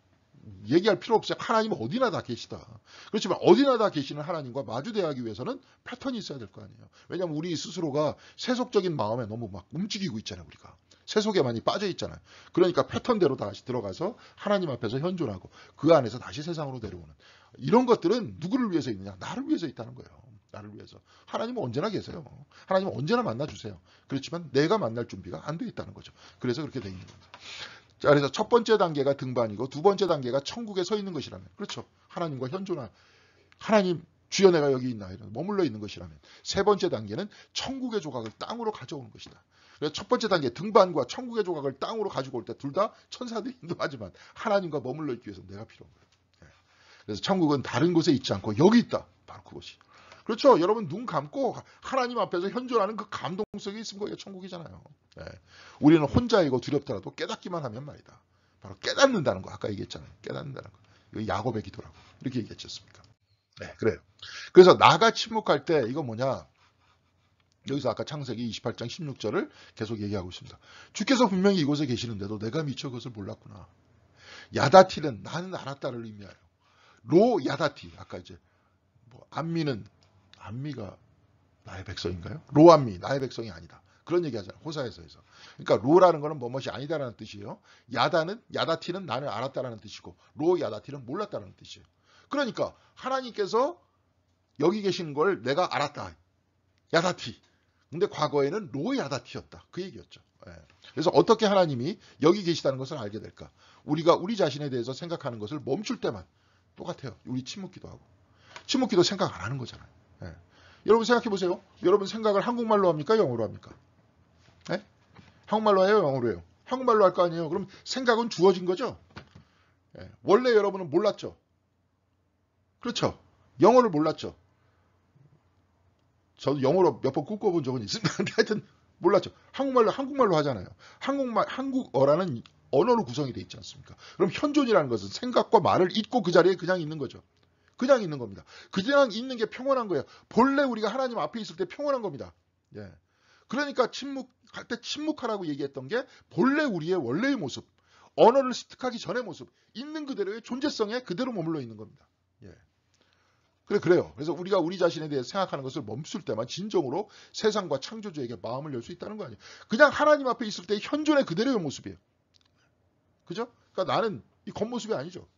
얘기할 필요 없어요. 하나님은 어디나 다 계시다. 그렇지만 어디나 다 계시는 하나님과 마주대하기 위해서는 패턴이 있어야 될 거 아니에요. 왜냐하면 우리 스스로가 세속적인 마음에 너무 막 움직이고 있잖아요. 우리가. 세속에 많이 빠져 있잖아요. 그러니까 패턴대로 다시 들어가서 하나님 앞에서 현존하고 그 안에서 다시 세상으로 내려오는 이런 것들은 누구를 위해서 있느냐? 나를 위해서 있다는 거예요. 나를 위해서. 하나님은 언제나 계세요. 하나님은 언제나 만나주세요. 그렇지만 내가 만날 준비가 안 돼 있다는 거죠. 그래서 그렇게 돼 있는 겁니다. 자, 그래서 첫 번째 단계가 등반이고 두 번째 단계가 천국에 서 있는 것이라면, 그렇죠. 하나님과 현존한, 하나님 주여 내가 여기 있나 이런 머물러 있는 것이라면, 세 번째 단계는 천국의 조각을 땅으로 가져오는 것이다. 그래서 첫 번째 단계 등반과 천국의 조각을 땅으로 가지고 올 때 둘 다 천사들이 인도하지만 하나님과 머물러 있기 위해서 내가 필요한 거예요. 그래서 천국은 다른 곳에 있지 않고 여기 있다. 바로 그것이. 그렇죠. 여러분 눈 감고 하나님 앞에서 현존하는 그 감동성이 있으면 거기가 천국이잖아요. 네. 우리는 혼자이고 두렵더라도 깨닫기만 하면 말이다. 바로 깨닫는다는 거. 아까 얘기했잖아요. 깨닫는다는 거. 이거 야곱의 기도라고. 이렇게 얘기했지 않습니까? 네, 그래요. 그래서 나가 침묵할 때 이거 뭐냐. 여기서 아까 창세기 28장 16절을 계속 얘기하고 있습니다. 주께서 분명히 이곳에 계시는데도 내가 미처 그것을 몰랐구나. 야다티는 나는 알았다를 의미하여. 로 야다티. 아까 이제 뭐 안미가 나의 백성인가요? 로안미, 나의 백성이 아니다. 그런 얘기 하잖아요. 호사에서에서. 그러니까 로라는 거는 뭐뭇이 아니다라는 뜻이에요. 야다티는 나는 알았다라는 뜻이고 로 야다티는 몰랐다라는 뜻이에요. 그러니까 하나님께서 여기 계신 걸 내가 알았다. 야다티. 근데 과거에는 로 야다티였다. 그 얘기였죠. 그래서 어떻게 하나님이 여기 계시다는 것을 알게 될까? 우리가 우리 자신에 대해서 생각하는 것을 멈출 때만 똑같아요. 우리 침묵기도 하고. 침묵기도 생각 안 하는 거잖아요. 여러분 생각해 보세요. 여러분 생각을 한국말로 합니까? 영어로 합니까? 네? 한국말로 해요? 영어로 해요? 한국말로 할 거 아니에요? 그럼 생각은 주어진 거죠? 원래 여러분은 몰랐죠? 그렇죠? 영어를 몰랐죠? 저도 영어로 몇 번 꿈꿔본 적은 있습니다. 근데 하여튼 몰랐죠? 한국말로 하잖아요. 한국어라는 언어로 구성이 되어 있지 않습니까? 그럼 현존이라는 것은 생각과 말을 잊고 그 자리에 그냥 있는 거죠. 그냥 있는 겁니다. 그냥 있는 게 평온한 거예요. 본래 우리가 하나님 앞에 있을 때 평온한 겁니다. 예. 그러니까 침묵할 때 침묵하라고 얘기했던 게 본래 우리의 원래의 모습, 언어를 습득하기 전의 모습, 있는 그대로의 존재성에 그대로 머물러 있는 겁니다. 예. 그래요. 그래서 우리가 우리 자신에 대해 생각하는 것을 멈출 때만 진정으로 세상과 창조주에게 마음을 열 수 있다는 거 아니에요. 그냥 하나님 앞에 있을 때 현존의 그대로의 모습이에요. 그죠? 그러니까 나는 이 겉모습이 아니죠.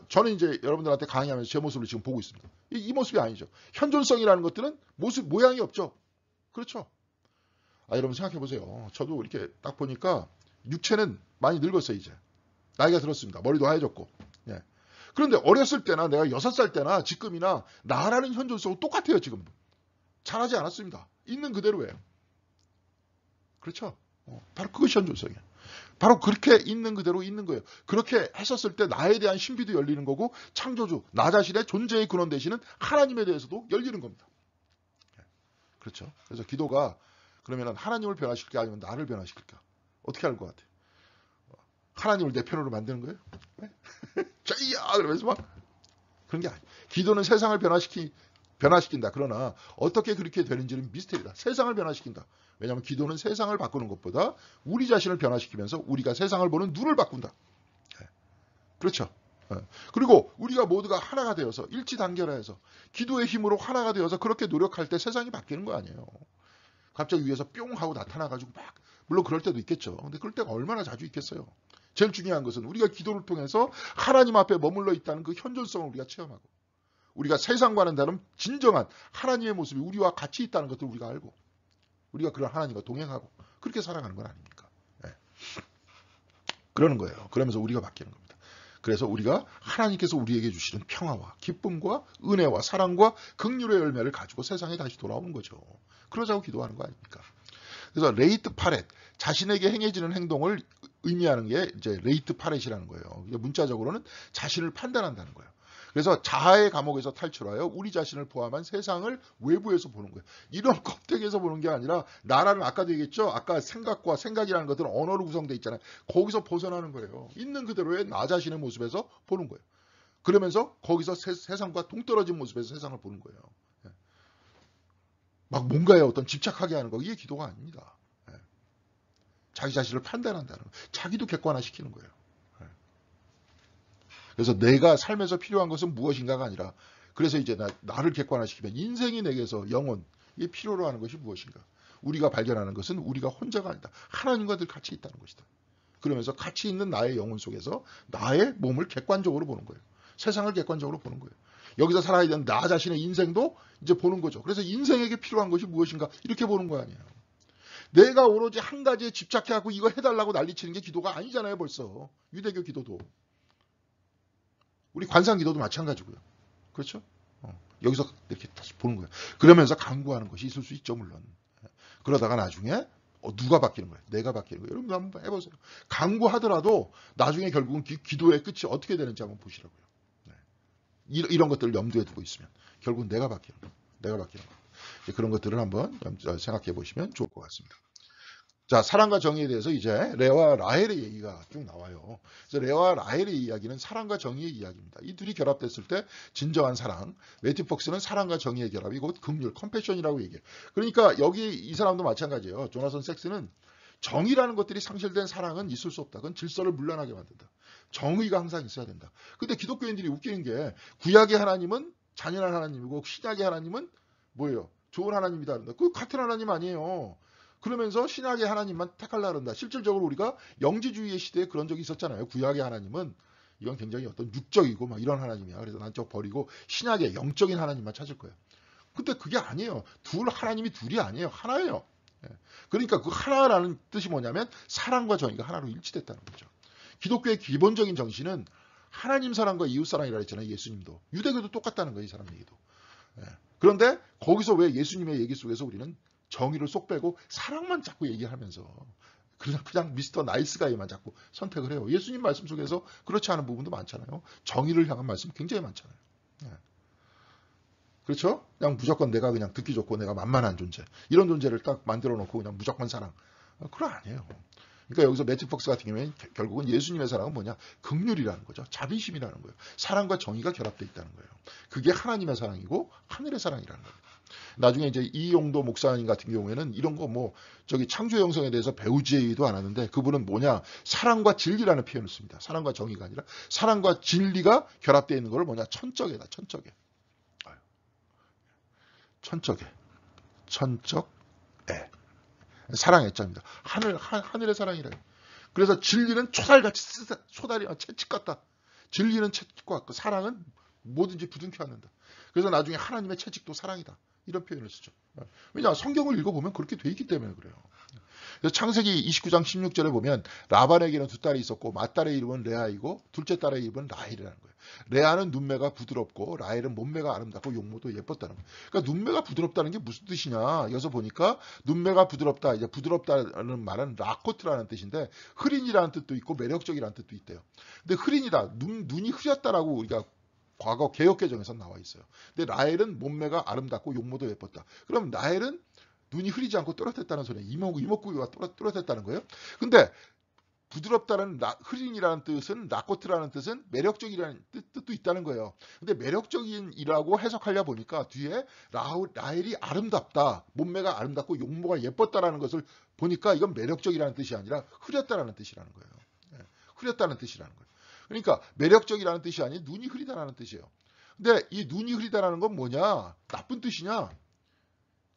저는 이제 여러분들한테 강의하면서 제 모습을 지금 보고 있습니다. 이 모습이 아니죠. 현존성이라는 것들은 모양이 없죠. 그렇죠? 여러분 생각해 보세요. 저도 이렇게 딱 보니까 육체는 많이 늙었어요, 이제. 나이가 들었습니다. 머리도 하얘졌고. 예. 그런데 어렸을 때나 내가 6살 때나 지금이나 나라는 현존성은 똑같아요, 지금. 잘하지 않았습니다. 있는 그대로예요. 그렇죠? 바로 그것이 현존성이에요. 바로 그렇게 있는 그대로 있는 거예요. 그렇게 했었을 때 나에 대한 신비도 열리는 거고 창조주, 나 자신의 존재의 근원 되시는 하나님에 대해서도 열리는 겁니다. 그렇죠? 그래서 기도가 그러면 하나님을 변화시킬까 아니면 나를 변화시킬까? 어떻게 할 것 같아요? 하나님을 내 편으로 만드는 거예요? 네? 자이야! 그러면서 막 그런 게 아니에요. 기도는 세상을 변화시킨다. 그러나 어떻게 그렇게 되는지는 미스터리다. 세상을 변화시킨다. 왜냐하면 기도는 세상을 바꾸는 것보다 우리 자신을 변화시키면서 우리가 세상을 보는 눈을 바꾼다. 그렇죠. 그리고 우리가 모두가 하나가 되어서 일치단결해서 기도의 힘으로 하나가 되어서 그렇게 노력할 때 세상이 바뀌는 거 아니에요. 갑자기 위에서 뿅 하고 나타나가지고 막 물론 그럴 때도 있겠죠. 근데 그럴 때가 얼마나 자주 있겠어요. 제일 중요한 것은 우리가 기도를 통해서 하나님 앞에 머물러 있다는 그 현존성을 우리가 체험하고 우리가 세상과는 다른 진정한 하나님의 모습이 우리와 같이 있다는 것을 우리가 알고 우리가 그런 하나님과 동행하고 그렇게 살아가는 건 아닙니까? 네. 그러는 거예요. 그러면서 우리가 바뀌는 겁니다. 그래서 우리가 하나님께서 우리에게 주시는 평화와 기쁨과 은혜와 사랑과 긍휼의 열매를 가지고 세상에 다시 돌아오는 거죠. 그러자고 기도하는 거 아닙니까? 그래서 레이트 파렛, 자신에게 행해지는 행동을 의미하는 게 이제 레이트 파렛이라는 거예요. 문자적으로는 자신을 판단한다는 거예요. 그래서 자아의 감옥에서 탈출하여 우리 자신을 포함한 세상을 외부에서 보는 거예요. 이런 껍데기에서 보는 게 아니라 나라는 아까도 얘기했죠. 아까 생각이라는 것들은 언어로 구성되어 있잖아요. 거기서 벗어나는 거예요. 있는 그대로의 나 자신의 모습에서 보는 거예요. 그러면서 거기서 세상과 동떨어진 모습에서 세상을 보는 거예요. 막 뭔가에 어떤 집착하게 하는 거 이게 기도가 아닙니다. 자기 자신을 판단한다는 거. 자기도 객관화시키는 거예요. 그래서 내가 삶에서 필요한 것은 무엇인가가 아니라 그래서 이제 나를 객관화시키면 인생이 내게서 영혼 이게 필요로 하는 것이 무엇인가. 우리가 발견하는 것은 우리가 혼자가 아니다. 하나님과 늘 같이 있다는 것이다. 그러면서 같이 있는 나의 영혼 속에서 나의 몸을 객관적으로 보는 거예요. 세상을 객관적으로 보는 거예요. 여기서 살아야 되는 나 자신의 인생도 이제 보는 거죠. 그래서 인생에게 필요한 것이 무엇인가 이렇게 보는 거 아니에요. 내가 오로지 한 가지에 집착해갖고 이거 해달라고 난리치는 게 기도가 아니잖아요. 벌써. 유대교 기도도. 우리 관상 기도도 마찬가지고요. 그렇죠? 여기서 이렇게 다시 보는 거예요. 그러면서 강구하는 것이 있을 수 있죠. 물론. 그러다가 나중에 누가 바뀌는 거예요? 내가 바뀌는 거예요. 여러분 한번 해보세요. 강구하더라도 나중에 결국은 기도의 끝이 어떻게 되는지 한번 보시라고요. 네. 이런 것들을 염두에 두고 있으면 결국은 내가 바뀌는 거예요. 내가 바뀌는 거예요. 그런 것들을 한번 생각해 보시면 좋을 것 같습니다. 자, 사랑과 정의에 대해서 이제 레와 라헬의 얘기가 쭉 나와요. 그래서 레와 라헬의 이야기는 사랑과 정의의 이야기입니다. 이 둘이 결합됐을 때 진정한 사랑. 매튜 폭스는 사랑과 정의의 결합이 곧 긍휼, 컴패션이라고 얘기해요. 그러니까 여기 이 사람도 마찬가지예요. 조나선 섹스는 정의라는 것들이 상실된 사랑은 있을 수 없다. 그건 질서를 문란하게 만든다. 정의가 항상 있어야 된다. 근데 기독교인들이 웃기는 게 구약의 하나님은 잔인한 하나님이고 신약의 하나님은 뭐예요? 좋은 하나님이다. 그 같은 하나님 아니에요. 그러면서 신약의 하나님만 택하려고 한다. 실질적으로 우리가 영지주의의 시대에 그런 적이 있었잖아요. 구약의 하나님은 이건 굉장히 어떤 육적이고 막 이런 하나님이야. 그래서 난 저거 버리고 신약의 영적인 하나님만 찾을 거예요. 근데 그게 아니에요. 하나님이 둘이 아니에요. 하나예요. 그러니까 그 하나라는 뜻이 뭐냐면 사랑과 정의가 하나로 일치됐다는 거죠. 기독교의 기본적인 정신은 하나님 사랑과 이웃 사랑이라 했잖아요. 예수님도. 유대교도 똑같다는 거예요. 이 사람 얘기도. 그런데 거기서 왜 예수님의 얘기 속에서 우리는 정의를 쏙 빼고 사랑만 자꾸 얘기하면서 그냥 미스터 나이스 가이만 자꾸 선택을 해요. 예수님 말씀 속에서 그렇지 않은 부분도 많잖아요. 정의를 향한 말씀 굉장히 많잖아요. 그렇죠? 그냥 무조건 내가 그냥 듣기 좋고 내가 만만한 존재 이런 존재를 딱 만들어 놓고 그냥 무조건 사랑. 그건 아니에요. 그러니까 여기서 매튜 폭스 같은 경우에는 결국은 예수님의 사랑은 뭐냐? 긍휼이라는 거죠. 자비심이라는 거예요. 사랑과 정의가 결합되어 있다는 거예요. 그게 하나님의 사랑이고 하늘의 사랑이라는 거예요. 나중에 이제 이용도 목사님 같은 경우에는 이런 거 뭐 저기 창조 형성에 대해서 배우지도 않았는데 그분은 뭐냐? 사랑과 진리라는 표현을 씁니다. 사랑과 정의가 아니라 사랑과 진리가 결합되어 있는 걸 뭐냐? 천적에다. 천적에. 천적에. 사랑의 자입니다. 하늘의 사랑이래요. 그래서 진리는 초달같이 초달이 채찍 같다. 진리는 채찍과 같고 사랑은 뭐든지 부둥켜 안는다. 그래서 나중에 하나님의 채찍도 사랑이다. 이런 표현을 쓰죠. 왜냐 성경을 읽어보면 그렇게 돼 있기 때문에 그래요. 그래서 창세기 29장 16절에 보면 라반에게는 두 딸이 있었고 맏딸의 이름은 레아이고 둘째 딸의 이름은 라헬이라는 거예요. 레아는 눈매가 부드럽고 라헬은 몸매가 아름답고 용모도 예뻤다는 거예요. 그러니까 눈매가 부드럽다는 게 무슨 뜻이냐. 여기서 보니까 눈매가 부드럽다. 이제 부드럽다는 말은 라코트라는 뜻인데 흐린이라는 뜻도 있고 매력적이라는 뜻도 있대요. 근데 흐린이다. 눈이 흐렸다라고 우리가 과거 개역개정에서 나와 있어요. 근데 라헬은 몸매가 아름답고 용모도 예뻤다. 그럼 라헬은 눈이 흐리지 않고 또렷했다는 소리예요. 이목구비가 또렷했다는 거예요. 근데 부드럽다는 흐린이라는 뜻은 라코트라는 뜻은 매력적이라는 뜻도 있다는 거예요. 근데 매력적인이라고 해석하려 보니까 뒤에 라헬이 아름답다. 몸매가 아름답고 용모가 예뻤다라는 것을 보니까 이건 매력적이라는 뜻이 아니라 흐렸다라는 뜻이라는 거예요. 흐렸다는 뜻이라는 거예요. 그러니까 매력적이라는 뜻이 아닌 눈이 흐리다라는 뜻이에요. 근데 이 눈이 흐리다라는 건 뭐냐? 나쁜 뜻이냐?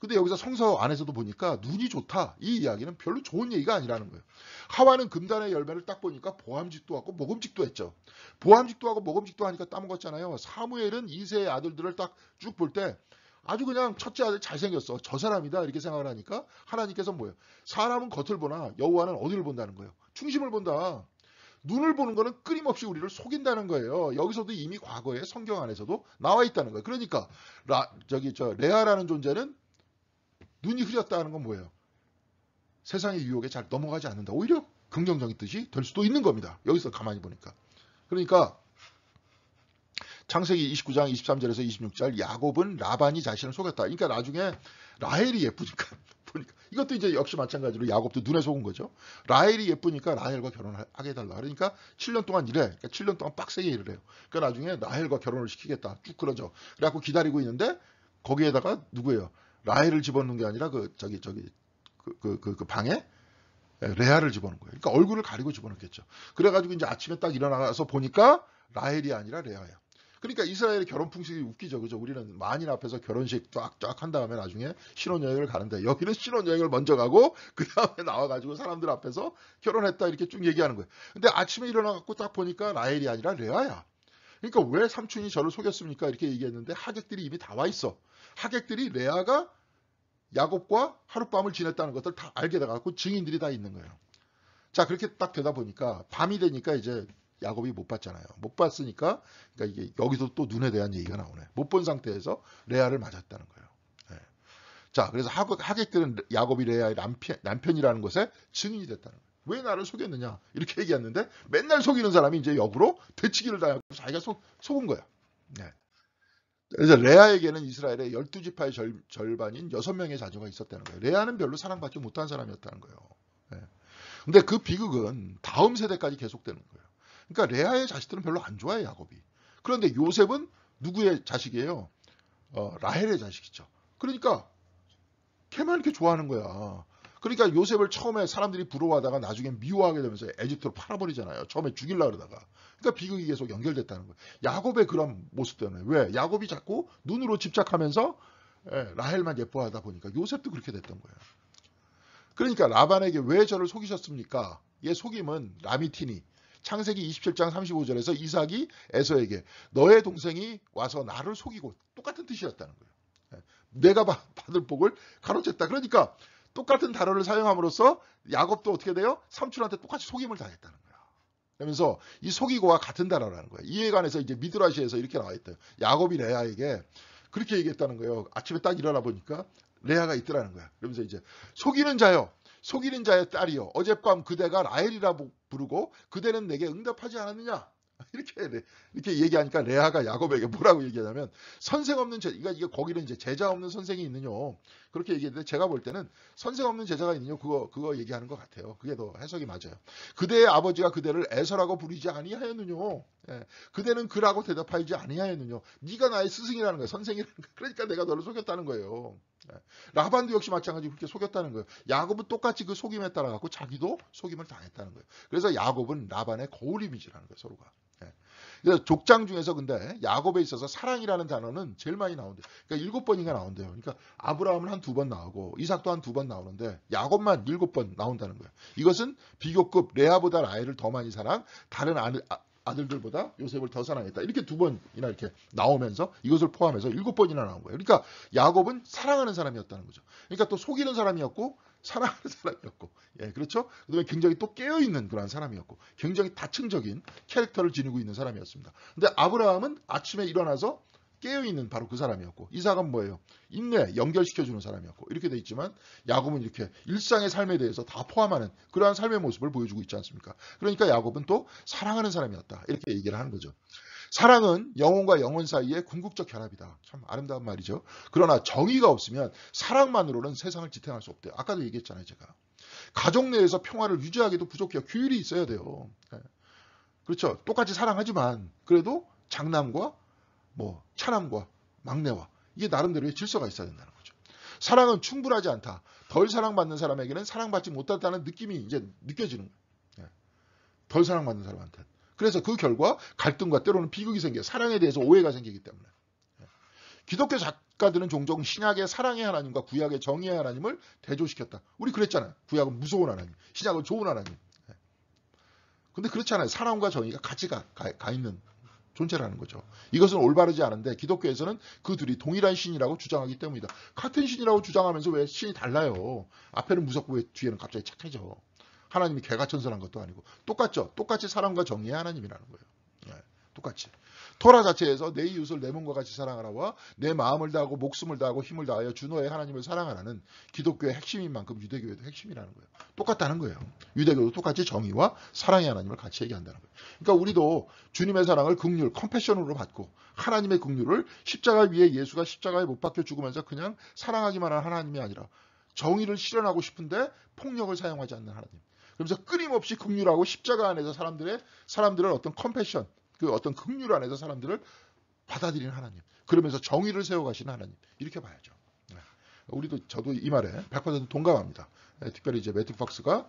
근데 여기서 성서 안에서도 보니까 눈이 좋다. 이 이야기는 별로 좋은 얘기가 아니라는 거예요. 하와는 금단의 열매를 딱 보니까 보암직도 하고 먹음직도 했죠. 보암직도 하고 먹음직도 하니까 따먹었잖아요. 사무엘은 이세의 아들들을 딱 쭉 볼 때 아주 그냥 첫째 아들 잘생겼어. 저 사람이다 이렇게 생각을 하니까 하나님께서 뭐예요? 사람은 겉을 보나 여호와는 어디를 본다는 거예요? 중심을 본다. 눈을 보는 거는 끊임없이 우리를 속인다는 거예요. 여기서도 이미 과거에 성경 안에서도 나와 있다는 거예요. 그러니까 레아라는 존재는 눈이 흐렸다는 건 뭐예요? 세상의 유혹에 잘 넘어가지 않는다. 오히려 긍정적인 뜻이 될 수도 있는 겁니다. 여기서 가만히 보니까. 그러니까 창세기 29장 23절에서 26절 야곱은 라반이 자신을 속였다. 그러니까 나중에 라헬이 예쁘니까 보니까 이것도 이제 역시 마찬가지로 야곱도 눈에 속은 거죠. 라헬이 예쁘니까 라헬과 결혼을 하게 해달라. 그러니까 7년 동안 일해. 그러니까 7년 동안 빡세게 일을 해요. 그러니까 나중에 라헬과 결혼을 시키겠다. 쭉 그러죠. 그래갖고 기다리고 있는데 거기에다가 누구예요? 라헬을 집어넣는 게 아니라 그 방에 레아를 집어넣은 거예요. 그러니까 얼굴을 가리고 집어넣겠죠. 그래가지고 이제 아침에 딱 일어나서 보니까 라헬이 아니라 레아예요. 그러니까 이스라엘의 결혼 풍습이 웃기죠. 그죠? 우리는 만인 앞에서 결혼식 쫙쫙 한 다음에 나중에 신혼여행을 가는데 여기는 신혼여행을 먼저 가고 그 다음에 나와가지고 사람들 앞에서 결혼했다 이렇게 쭉 얘기하는 거예요. 근데 아침에 일어나갖고 딱 보니까 라헬이 아니라 레아야. 그러니까 왜 삼촌이 저를 속였습니까? 이렇게 얘기했는데 하객들이 이미 다 와 있어. 하객들이 레아가 야곱과 하룻밤을 지냈다는 것을 다 알게 돼갖고 증인들이 다 있는 거예요. 자, 그렇게 딱 되다 보니까 밤이 되니까 이제 야곱이 못 봤잖아요. 못 봤으니까 그러니까 이게 여기서 또 눈에 대한 얘기가 나오네. 못 본 상태에서 레아를 맞았다는 거예요. 네. 자, 그래서 하객들은 야곱이 레아의 남편이라는 것에 증인이 됐다는 거예요. 왜 나를 속였느냐 이렇게 얘기했는데 맨날 속이는 사람이 이제 역으로 되치기를 당하고 자기가 속은 거야. 네. 그래서 레아에게는 이스라엘의 12지파의 절반인 6명의 자녀가 있었다는 거예요. 레아는 별로 사랑받지 못한 사람이었다는 거예요. 네. 근데 그 비극은 다음 세대까지 계속되는 거예요. 그러니까 레아의 자식들은 별로 안 좋아해 야곱이. 그런데 요셉은 누구의 자식이에요? 라헬의 자식이죠. 그러니까 걔만 이렇게 좋아하는 거야. 그러니까 요셉을 처음에 사람들이 부러워하다가 나중에 미워하게 되면서 에집트로 팔아버리잖아요. 처음에 죽이려고 그러다가. 그러니까 비극이 계속 연결됐다는 거예요. 야곱의 그런 모습 때문에. 왜? 야곱이 자꾸 눈으로 집착하면서 라헬만 예뻐하다 보니까 요셉도 그렇게 됐던 거예요. 그러니까 라반에게 왜 저를 속이셨습니까? 얘 속임은 라미티니. 창세기 27장 35절에서 이삭이 에서에게 너의 동생이 와서 나를 속이고 똑같은 뜻이었다는 거예요. 내가 받을 복을 가로챘다. 그러니까 똑같은 단어를 사용함으로써 야곱도 어떻게 돼요? 삼촌한테 똑같이 속임을 당했다는 거야. 그러면서 이 속이고와 같은 단어라는 거예요. 이에 관해서 이제 미드라시에서 이렇게 나와 있대요. 야곱이 레아에게 그렇게 얘기했다는 거예요. 아침에 딱 일어나 보니까 레아가 있더라는 거야. 그러면서 이제 속이는 자의 딸이요. 어젯밤 그대가 라헬이라 부르고 그대는 내게 응답하지 않았느냐. 이렇게 얘기하니까 레아가 야곱에게 뭐라고 얘기하냐면 선생 없는 그러니까 이게 거기는 이제 제자 없는 선생이 있느냐 그렇게 얘기했는데 제가 볼 때는 선생 없는 제자가 있느냐 그거 얘기하는 것 같아요. 그게 더 해석이 맞아요. 그대의 아버지가 그대를 에서라고 부르지 아니하였느냐. 예, 그대는 그라고 대답하지 아니하였느냐. 네가 나의 스승이라는 거야. 선생이라는 거야. 그러니까 내가 너를 속였다는 거예요. 예, 라반도 역시 마찬가지로 그렇게 속였다는 거예요. 야곱은 똑같이 그 속임에 따라 갖고 자기도 속임을 당했다는 거예요. 그래서 야곱은 라반의 거울 이미지라는 거예요. 서로가. 예. 그래서 족장 중에서 근데 야곱에 있어서 사랑이라는 단어는 제일 많이 나온대요. 그러니까 7번인가 나온대요. 그러니까 아브라함은 한 2번 나오고 이삭도 한 2번 나오는데 야곱만 7번 나온다는 거예요. 이것은 비교급 레아보다 라헬을 더 많이 사랑, 다른 아들들보다 요셉을 더 사랑했다. 이렇게 2번이나 이렇게 나오면서 이것을 포함해서 7번이나 나온 거예요. 그러니까 야곱은 사랑하는 사람이었다는 거죠. 그러니까 또 속이는 사람이었고 사랑하는 사람이었고, 예, 그렇죠? 그다음에 굉장히 또 깨어있는 그런 사람이었고, 굉장히 다층적인 캐릭터를 지니고 있는 사람이었습니다. 근데 아브라함은 아침에 일어나서 깨어있는 바로 그 사람이었고, 이삭은 뭐예요? 인내, 연결시켜주는 사람이었고, 이렇게 돼 있지만, 야곱은 이렇게 일상의 삶에 대해서 다 포함하는 그러한 삶의 모습을 보여주고 있지 않습니까? 그러니까 야곱은 또 사랑하는 사람이었다. 이렇게 얘기를 하는 거죠. 사랑은 영혼과 영혼 사이의 궁극적 결합이다. 참 아름다운 말이죠. 그러나 정의가 없으면 사랑만으로는 세상을 지탱할 수 없대요. 아까도 얘기했잖아요, 제가. 가족 내에서 평화를 유지하기도 부족해요. 규율이 있어야 돼요. 그렇죠. 똑같이 사랑하지만 그래도 장남과 뭐 차남과 막내와 이게 나름대로의 질서가 있어야 된다는 거죠. 사랑은 충분하지 않다. 덜 사랑받는 사람에게는 사랑받지 못했다는 느낌이 이제 느껴지는 거예요. 덜 사랑받는 사람한테. 그래서 그 결과 갈등과 때로는 비극이 생겨요. 사랑에 대해서 오해가 생기기 때문에. 기독교 작가들은 종종 신약의 사랑의 하나님과 구약의 정의의 하나님을 대조시켰다. 우리 그랬잖아요. 구약은 무서운 하나님, 신약은 좋은 하나님. 근데 그렇지 않아요. 사랑과 정의가 같이 가 있는 존재라는 거죠. 이것은 올바르지 않은데 기독교에서는 그 둘이 동일한 신이라고 주장하기 때문이다. 같은 신이라고 주장하면서 왜 신이 달라요? 앞에는 무섭고 왜 뒤에는 갑자기 착해져? 하나님이 개가천선한 것도 아니고 똑같죠. 똑같이 사랑과 정의의 하나님이라는 거예요. 네, 똑같이. 토라 자체에서 내 이웃을 내 몸과 같이 사랑하라와 내 마음을 다하고 목숨을 다하고 힘을 다하여 주 너의 하나님을 사랑하라는 기독교의 핵심인 만큼 유대교의 핵심이라는 거예요. 똑같다는 거예요. 유대교도 똑같이 정의와 사랑의 하나님을 같이 얘기한다는 거예요. 그러니까 우리도 주님의 사랑을 긍휼, 컴패션으로 받고 하나님의 긍휼을 십자가 위에 예수가 십자가에 못 박혀 죽으면서 그냥 사랑하기만 한 하나님이 아니라 정의를 실현하고 싶은데 폭력을 사용하지 않는 하나님. 그러면서 끊임없이 긍휼하고 십자가 안에서 사람들을 어떤 컴패션, 그 어떤 긍휼 안에서 사람들을 받아들이는 하나님. 그러면서 정의를 세워가시는 하나님. 이렇게 봐야죠. 저도 이 말에 100% 동감합니다. 특별히 이제 매튜 팍스가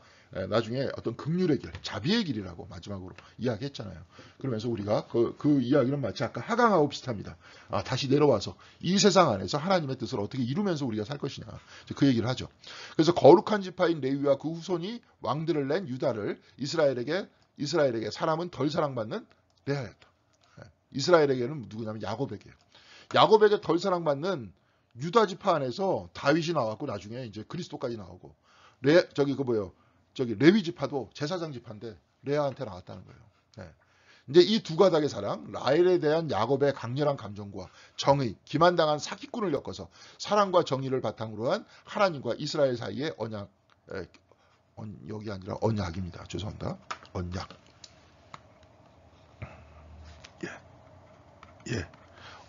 나중에 어떤 긍휼의 길, 자비의 길이라고 마지막으로 이야기했잖아요. 그러면서 우리가 그 이야기는 마치 아까 하강하고 비슷합니다. 다시 내려와서 이 세상 안에서 하나님의 뜻을 어떻게 이루면서 우리가 살 것이냐. 그 얘기를 하죠. 그래서 거룩한 지파인 레위와 그 후손이 왕들을 낸 유다를 이스라엘에게 사람은 덜 사랑받는 레아였다. 이스라엘에게는 누구냐면 야곱에게요. 야곱에게 덜 사랑받는 유다 지파 안에서 다윗이 나왔고 나중에 이제 그리스도까지 나오고 레위 지파도 제사장 지파인데 레아한테 나왔다는 거예요. 네. 이제 이 두 가닥의 사랑, 라헬에 대한 야곱의 강렬한 감정과 정의, 기만당한 사기꾼을 엮어서 사랑과 정의를 바탕으로 한 하나님과 이스라엘 사이의 언약이 아니라 언약입니다. 죄송합니다. 언약. 예.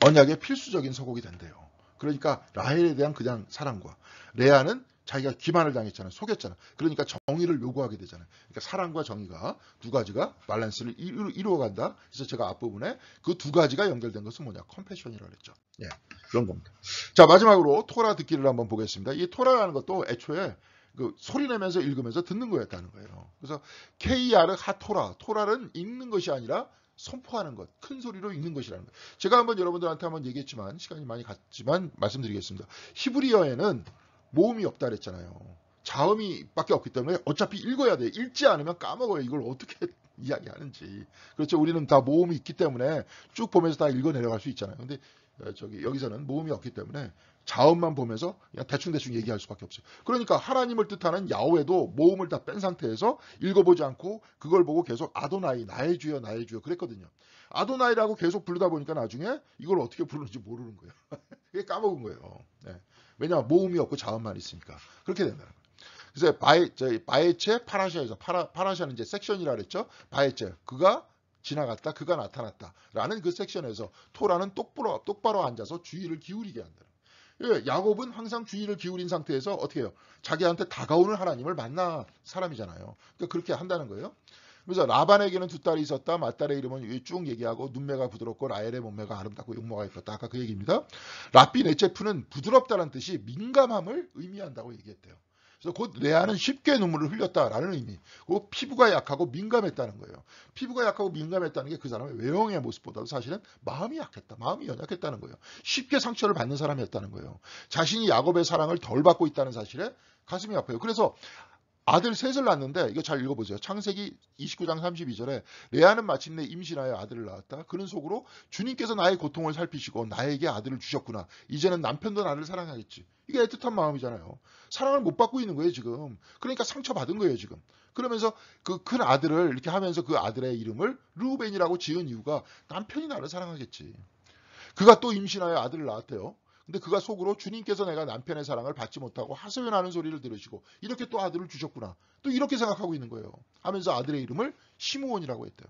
언약의 필수적인 서곡이 된대요. 그러니까 라헬에 대한 그냥 사랑과 레아는 자기가 기만을 당했잖아요. 속였잖아요. 그러니까 정의를 요구하게 되잖아요. 그러니까 사랑과 정의가 두 가지가 밸런스를 이루어간다. 그래서 제가 앞부분에 그 두 가지가 연결된 것은 뭐냐? 컴패션이라고 했죠. 예, 그런 겁니다. 자, 마지막으로 토라 듣기를 한번 보겠습니다. 이 토라라는 것도 애초에 그 소리 내면서 읽으면서 듣는 거였다는 거예요. 그래서 KR 하토라, 토라는 읽는 것이 아니라 선포하는 것, 큰 소리로 읽는 것이라는 것. 제가 한번 여러분들한테 한번 얘기했지만 시간이 많이 갔지만 말씀드리겠습니다. 히브리어에는 모음이 없다 그랬잖아요. 자음이 밖에 없기 때문에 어차피 읽어야 돼요. 읽지 않으면 까먹어요. 이걸 어떻게 이야기하는지. 그렇죠. 우리는 다 모음이 있기 때문에 쭉 보면서 다 읽어 내려갈 수 있잖아요. 근데 여기서는 모음이 없기 때문에 자음만 보면서 그냥 대충대충 얘기할 수밖에 없어요. 그러니까 하나님을 뜻하는 야훼도 모음을 다 뺀 상태에서 읽어보지 않고 그걸 보고 계속 아도나이, 나의 주여, 나의 주여 그랬거든요. 아도나이라고 계속 부르다 보니까 나중에 이걸 어떻게 부르는지 모르는 거예요. 그게 까먹은 거예요. 네. 왜냐하면 모음이 없고 자음만 있으니까. 그렇게 된다는 거예요. 그래서 바에체 파라샤에서 파라샤는 이제 섹션이라 그랬죠. 바에체 그가 지나갔다 그가 나타났다 라는 그 섹션에서 토라는 똑바로 앉아서 주의를 기울이게 한다. 예, 야곱은 항상 주의를 기울인 상태에서 어떻게 해요? 자기한테 다가오는 하나님을 만나 사람이잖아요. 그러니까 그렇게 한다는 거예요. 그래서 라반에게는 두 딸이 있었다. 맏딸의 이름은 쭉 얘기하고 눈매가 부드럽고 라헬의 몸매가 아름답고 용모가 있었다. 아까 그 얘기입니다. 라피 네체프는 부드럽다는 뜻이 민감함을 의미한다고 얘기했대요. 그래서 곧 레아는 쉽게 눈물을 흘렸다라는 의미. 그 피부가 약하고 민감했다는 거예요. 피부가 약하고 민감했다는 게 그 사람의 외형의 모습보다도 사실은 마음이 약했다. 마음이 연약했다는 거예요. 쉽게 상처를 받는 사람이었다는 거예요. 자신이 야곱의 사랑을 덜 받고 있다는 사실에 가슴이 아파요. 그래서 아들 셋을 낳았는데 이거 잘 읽어보세요. 창세기 29장 32절에 레아는 마침내 임신하여 아들을 낳았다. 그는 속으로 주님께서 나의 고통을 살피시고 나에게 아들을 주셨구나. 이제는 남편도 나를 사랑하겠지. 이게 애틋한 마음이잖아요. 사랑을 못 받고 있는 거예요 지금. 그러니까 상처받은 거예요 지금. 그러면서 그 큰 아들을 이렇게 하면서 그 아들의 이름을 르우벤이라고 지은 이유가 남편이 나를 사랑하겠지. 그가 또 임신하여 아들을 낳았대요. 근데 그가 속으로 주님께서 내가 남편의 사랑을 받지 못하고 하소연하는 소리를 들으시고 이렇게 또 아들을 주셨구나. 또 이렇게 생각하고 있는 거예요. 하면서 아들의 이름을 시므온이라고 했대요.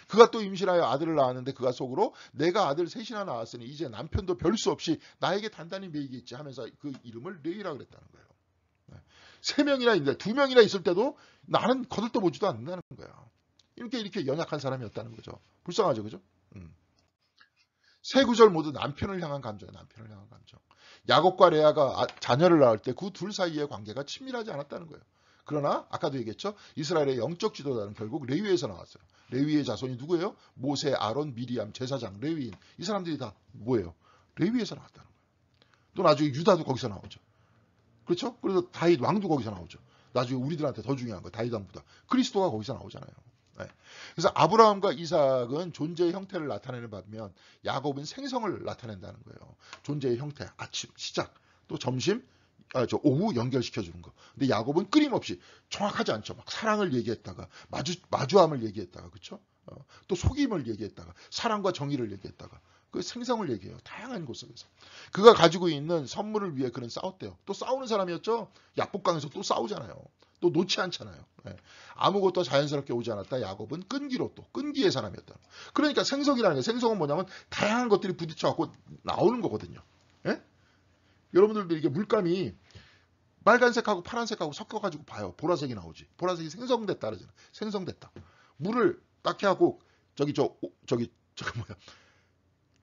그가 또 임신하여 아들을 낳았는데 그가 속으로 내가 아들 셋이나 낳았으니 이제 남편도 별 수 없이 나에게 단단히 매이겠지 하면서 그 이름을 레위라고 그랬다는 거예요. 세 명이나 있는데 두 명이나 있을 때도 나는 거들떠보지도 않는다는 거야. 이렇게 연약한 사람이었다는 거죠. 불쌍하죠, 그죠? 세 구절 모두 남편을 향한 감정이에요. 남편을 향한 감정. 야곱과 레아가 자녀를 낳을 때 그 둘 사이의 관계가 친밀하지 않았다는 거예요. 그러나 아까도 얘기했죠. 이스라엘의 영적 지도자는 결국 레위에서 나왔어요. 레위의 자손이 누구예요? 모세, 아론, 미리암, 제사장, 레위인. 이 사람들이 다 뭐예요? 레위에서 나왔다는 거예요. 또 나중에 유다도 거기서 나오죠. 그렇죠? 그래서 다윗 왕도 거기서 나오죠. 나중에 우리들한테 더 중요한 거 다윗 왕보다 그리스도가 거기서 나오잖아요. 네. 그래서 아브라함과 이삭은 존재의 형태를 나타내는 반면 야곱은 생성을 나타낸다는 거예요. 존재의 형태, 아침, 시작, 또 점심, 오후 연결시켜 주는 거. 근데 야곱은 끊임없이 정확하지 않죠. 막 사랑을 얘기했다가 마주함을 얘기했다가 그렇죠? 또 속임을 얘기했다가 사랑과 정의를 얘기했다가 그 생성을 얘기해요. 다양한 곳 속에서. 그가 가지고 있는 선물을 위해 그는 싸웠대요. 또 싸우는 사람이었죠. 약복강에서 또 싸우잖아요. 또 놓지 않잖아요. 네. 아무것도 자연스럽게 오지 않았다. 야곱은 끈기로 또 끈기의 사람이었다. 그러니까 생성이라는 게 생성은 뭐냐면 다양한 것들이 부딪혀갖고 나오는 거거든요. 네? 여러분들도 이게 물감이 빨간색하고 파란색하고 섞여가지고 봐요. 보라색이 나오지. 보라색이 생성됐다 그러잖아요. 생성됐다. 물을 딱 해갖고 저기 뭐야.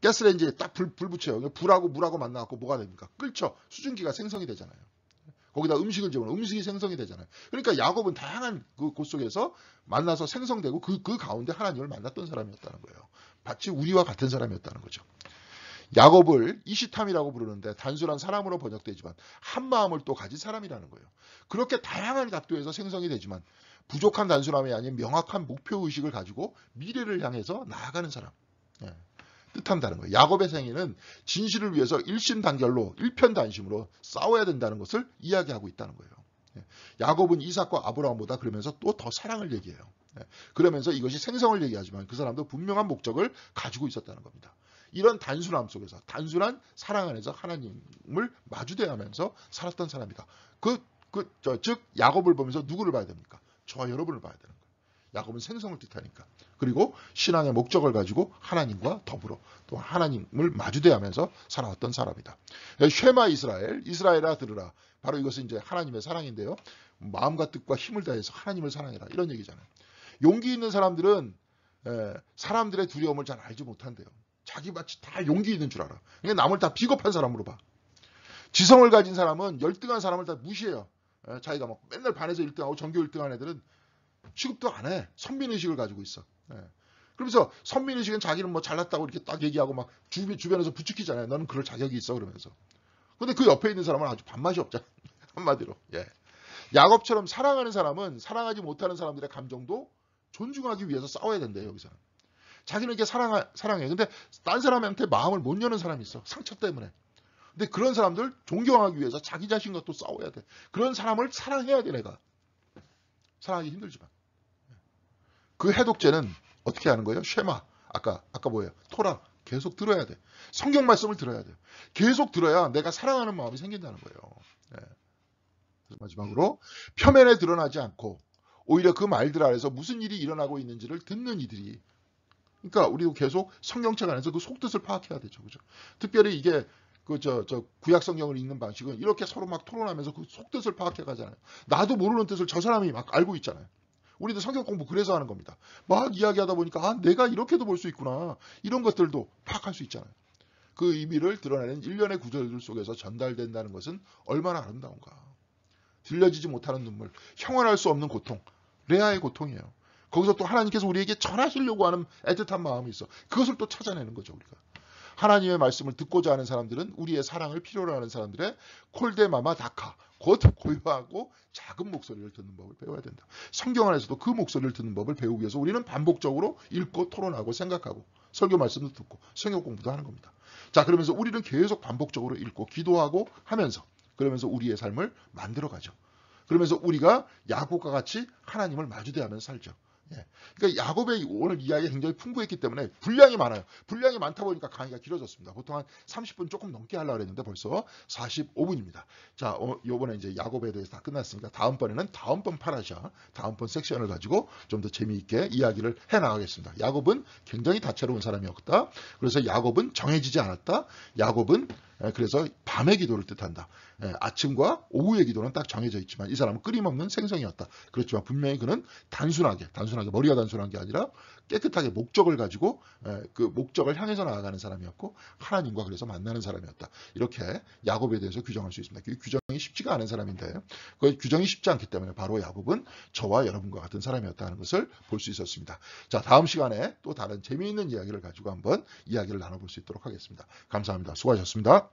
가스레인지에 딱 불 붙여요. 불하고 물하고 만나갖고 뭐가 됩니까? 끓죠. 수증기가 생성이 되잖아요. 거기다 음식을 집어넣으면 음식이 생성이 되잖아요. 그러니까 야곱은 다양한 그 곳 속에서 만나서 생성되고 그 가운데 하나님을 만났던 사람이었다는 거예요. 마치 우리와 같은 사람이었다는 거죠. 야곱을 이시탐이라고 부르는데 단순한 사람으로 번역되지만 한 마음을 또 가진 사람이라는 거예요. 그렇게 다양한 각도에서 생성이 되지만 부족한 단순함이 아닌 명확한 목표의식을 가지고 미래를 향해서 나아가는 사람. 예. 뜻한다는 거예요. 야곱의 생애는 진실을 위해서 일심단결로 일편단심으로 싸워야 된다는 것을 이야기하고 있다는 거예요. 야곱은 이삭과 아브라함보다 그러면서 또 더 사랑을 얘기해요. 그러면서 이것이 생성을 얘기하지만 그 사람도 분명한 목적을 가지고 있었다는 겁니다. 이런 단순함 속에서 단순한 사랑 안에서 하나님을 마주대하면서 살았던 사람이다. 즉 야곱을 보면서 누구를 봐야 됩니까? 저와 여러분을 봐야 되는 거예요. 야곱은 생성을 뜻하니까. 그리고 신앙의 목적을 가지고 하나님과 더불어 또 하나님을 마주대하면서 살아왔던 사람이다. 쉐마 이스라엘아 들으라. 바로 이것은 이제 하나님의 사랑인데요. 마음과 뜻과 힘을 다해서 하나님을 사랑해라. 이런 얘기잖아요. 용기 있는 사람들은 사람들의 두려움을 잘 알지 못한대요. 자기 마치 다 용기 있는 줄 알아. 그러니까 남을 다 비겁한 사람으로 봐. 지성을 가진 사람은 열등한 사람을 다 무시해요. 자기가 막 맨날 반에서 1등하고 전교 1등한 애들은 취급도 안 해. 선민의식을 가지고 있어. 그러면서 선민의식은 자기는 뭐 잘났다고 이렇게 딱 얘기하고 막 주변에서 부추기잖아요. 너는 그럴 자격이 있어 그러면서. 근데 그 옆에 있는 사람은 아주 밥맛이 없잖아. 한마디로. 야곱처럼 사랑하는 사람은 사랑하지 못하는 사람들의 감정도 존중하기 위해서 싸워야 된대요. 여기서는. 자기는 이렇게 사랑해. 근데 딴 사람한테 마음을 못 여는 사람이 있어. 상처 때문에. 근데 그런 사람들 존경하기 위해서 자기 자신과 또 싸워야 돼. 그런 사람을 사랑해야 돼 내가. 사랑하기 힘들지만. 그 해독제는 어떻게 하는 거예요? 쉐마. 아까 뭐예요? 토라. 계속 들어야 돼. 성경 말씀을 들어야 돼. 계속 들어야 내가 사랑하는 마음이 생긴다는 거예요. 그래서 마지막으로 표면에 드러나지 않고 오히려 그 말들 아래서 무슨 일이 일어나고 있는지를 듣는 이들이 그러니까 우리도 계속 성경책 안에서 그 속뜻을 파악해야 되죠. 그죠? 특별히 이게 구약 성경을 읽는 방식은 이렇게 서로 막 토론하면서 그 속뜻을 파악해 가잖아요. 나도 모르는 뜻을 저 사람이 막 알고 있잖아요. 우리도 성경 공부 그래서 하는 겁니다. 막 이야기하다 보니까 아, 내가 이렇게도 볼 수 있구나. 이런 것들도 파악할 수 있잖아요. 그 의미를 드러내는 일련의 구절들 속에서 전달된다는 것은 얼마나 아름다운가. 들려지지 못하는 눈물, 형언할 수 없는 고통, 레아의 고통이에요. 거기서 또 하나님께서 우리에게 전하시려고 하는 애틋한 마음이 있어. 그것을 또 찾아내는 거죠, 우리가. 하나님의 말씀을 듣고자 하는 사람들은 우리의 사랑을 필요로 하는 사람들의 콜데마마 다카, 곧 고요하고 작은 목소리를 듣는 법을 배워야 된다. 성경 안에서도 그 목소리를 듣는 법을 배우기 위해서 우리는 반복적으로 읽고 토론하고 생각하고 설교 말씀도 듣고 성경 공부도 하는 겁니다. 자, 그러면서 우리는 계속 반복적으로 읽고 기도하고 하면서 그러면서 우리의 삶을 만들어가죠. 그러면서 우리가 야곱과 같이 하나님을 마주대하면서 살죠. 예. 그러니까 야곱의 오늘 이야기가 굉장히 풍부했기 때문에 분량이 많아요. 분량이 많다 보니까 강의가 길어졌습니다. 보통 한 30분 조금 넘게 하려고 했는데 벌써 45분입니다. 자, 요번에 이제 야곱에 대해서 다 끝났으니까 다음번에는 다음번 파라샤, 다음번 섹션을 가지고 좀 더 재미있게 이야기를 해나가겠습니다. 야곱은 굉장히 다채로운 사람이었다. 그래서 야곱은 정해지지 않았다. 야곱은 그래서 밤의 기도를 뜻한다. 아침과 오후의 기도는 딱 정해져 있지만 이 사람은 끊임없는 생성이었다. 그렇지만 분명히 그는 단순하게 머리가 단순한 게 아니라 깨끗하게 목적을 가지고 그 목적을 향해서 나아가는 사람이었고 하나님과 그래서 만나는 사람이었다. 이렇게 야곱에 대해서 규정할 수 있습니다. 그 규정이 쉽지가 않은 사람인데 그 규정이 쉽지 않기 때문에 바로 야곱은 저와 여러분과 같은 사람이었다는 것을 볼 수 있었습니다. 자, 다음 시간에 또 다른 재미있는 이야기를 가지고 한번 이야기를 나눠볼 수 있도록 하겠습니다. 감사합니다. 수고하셨습니다.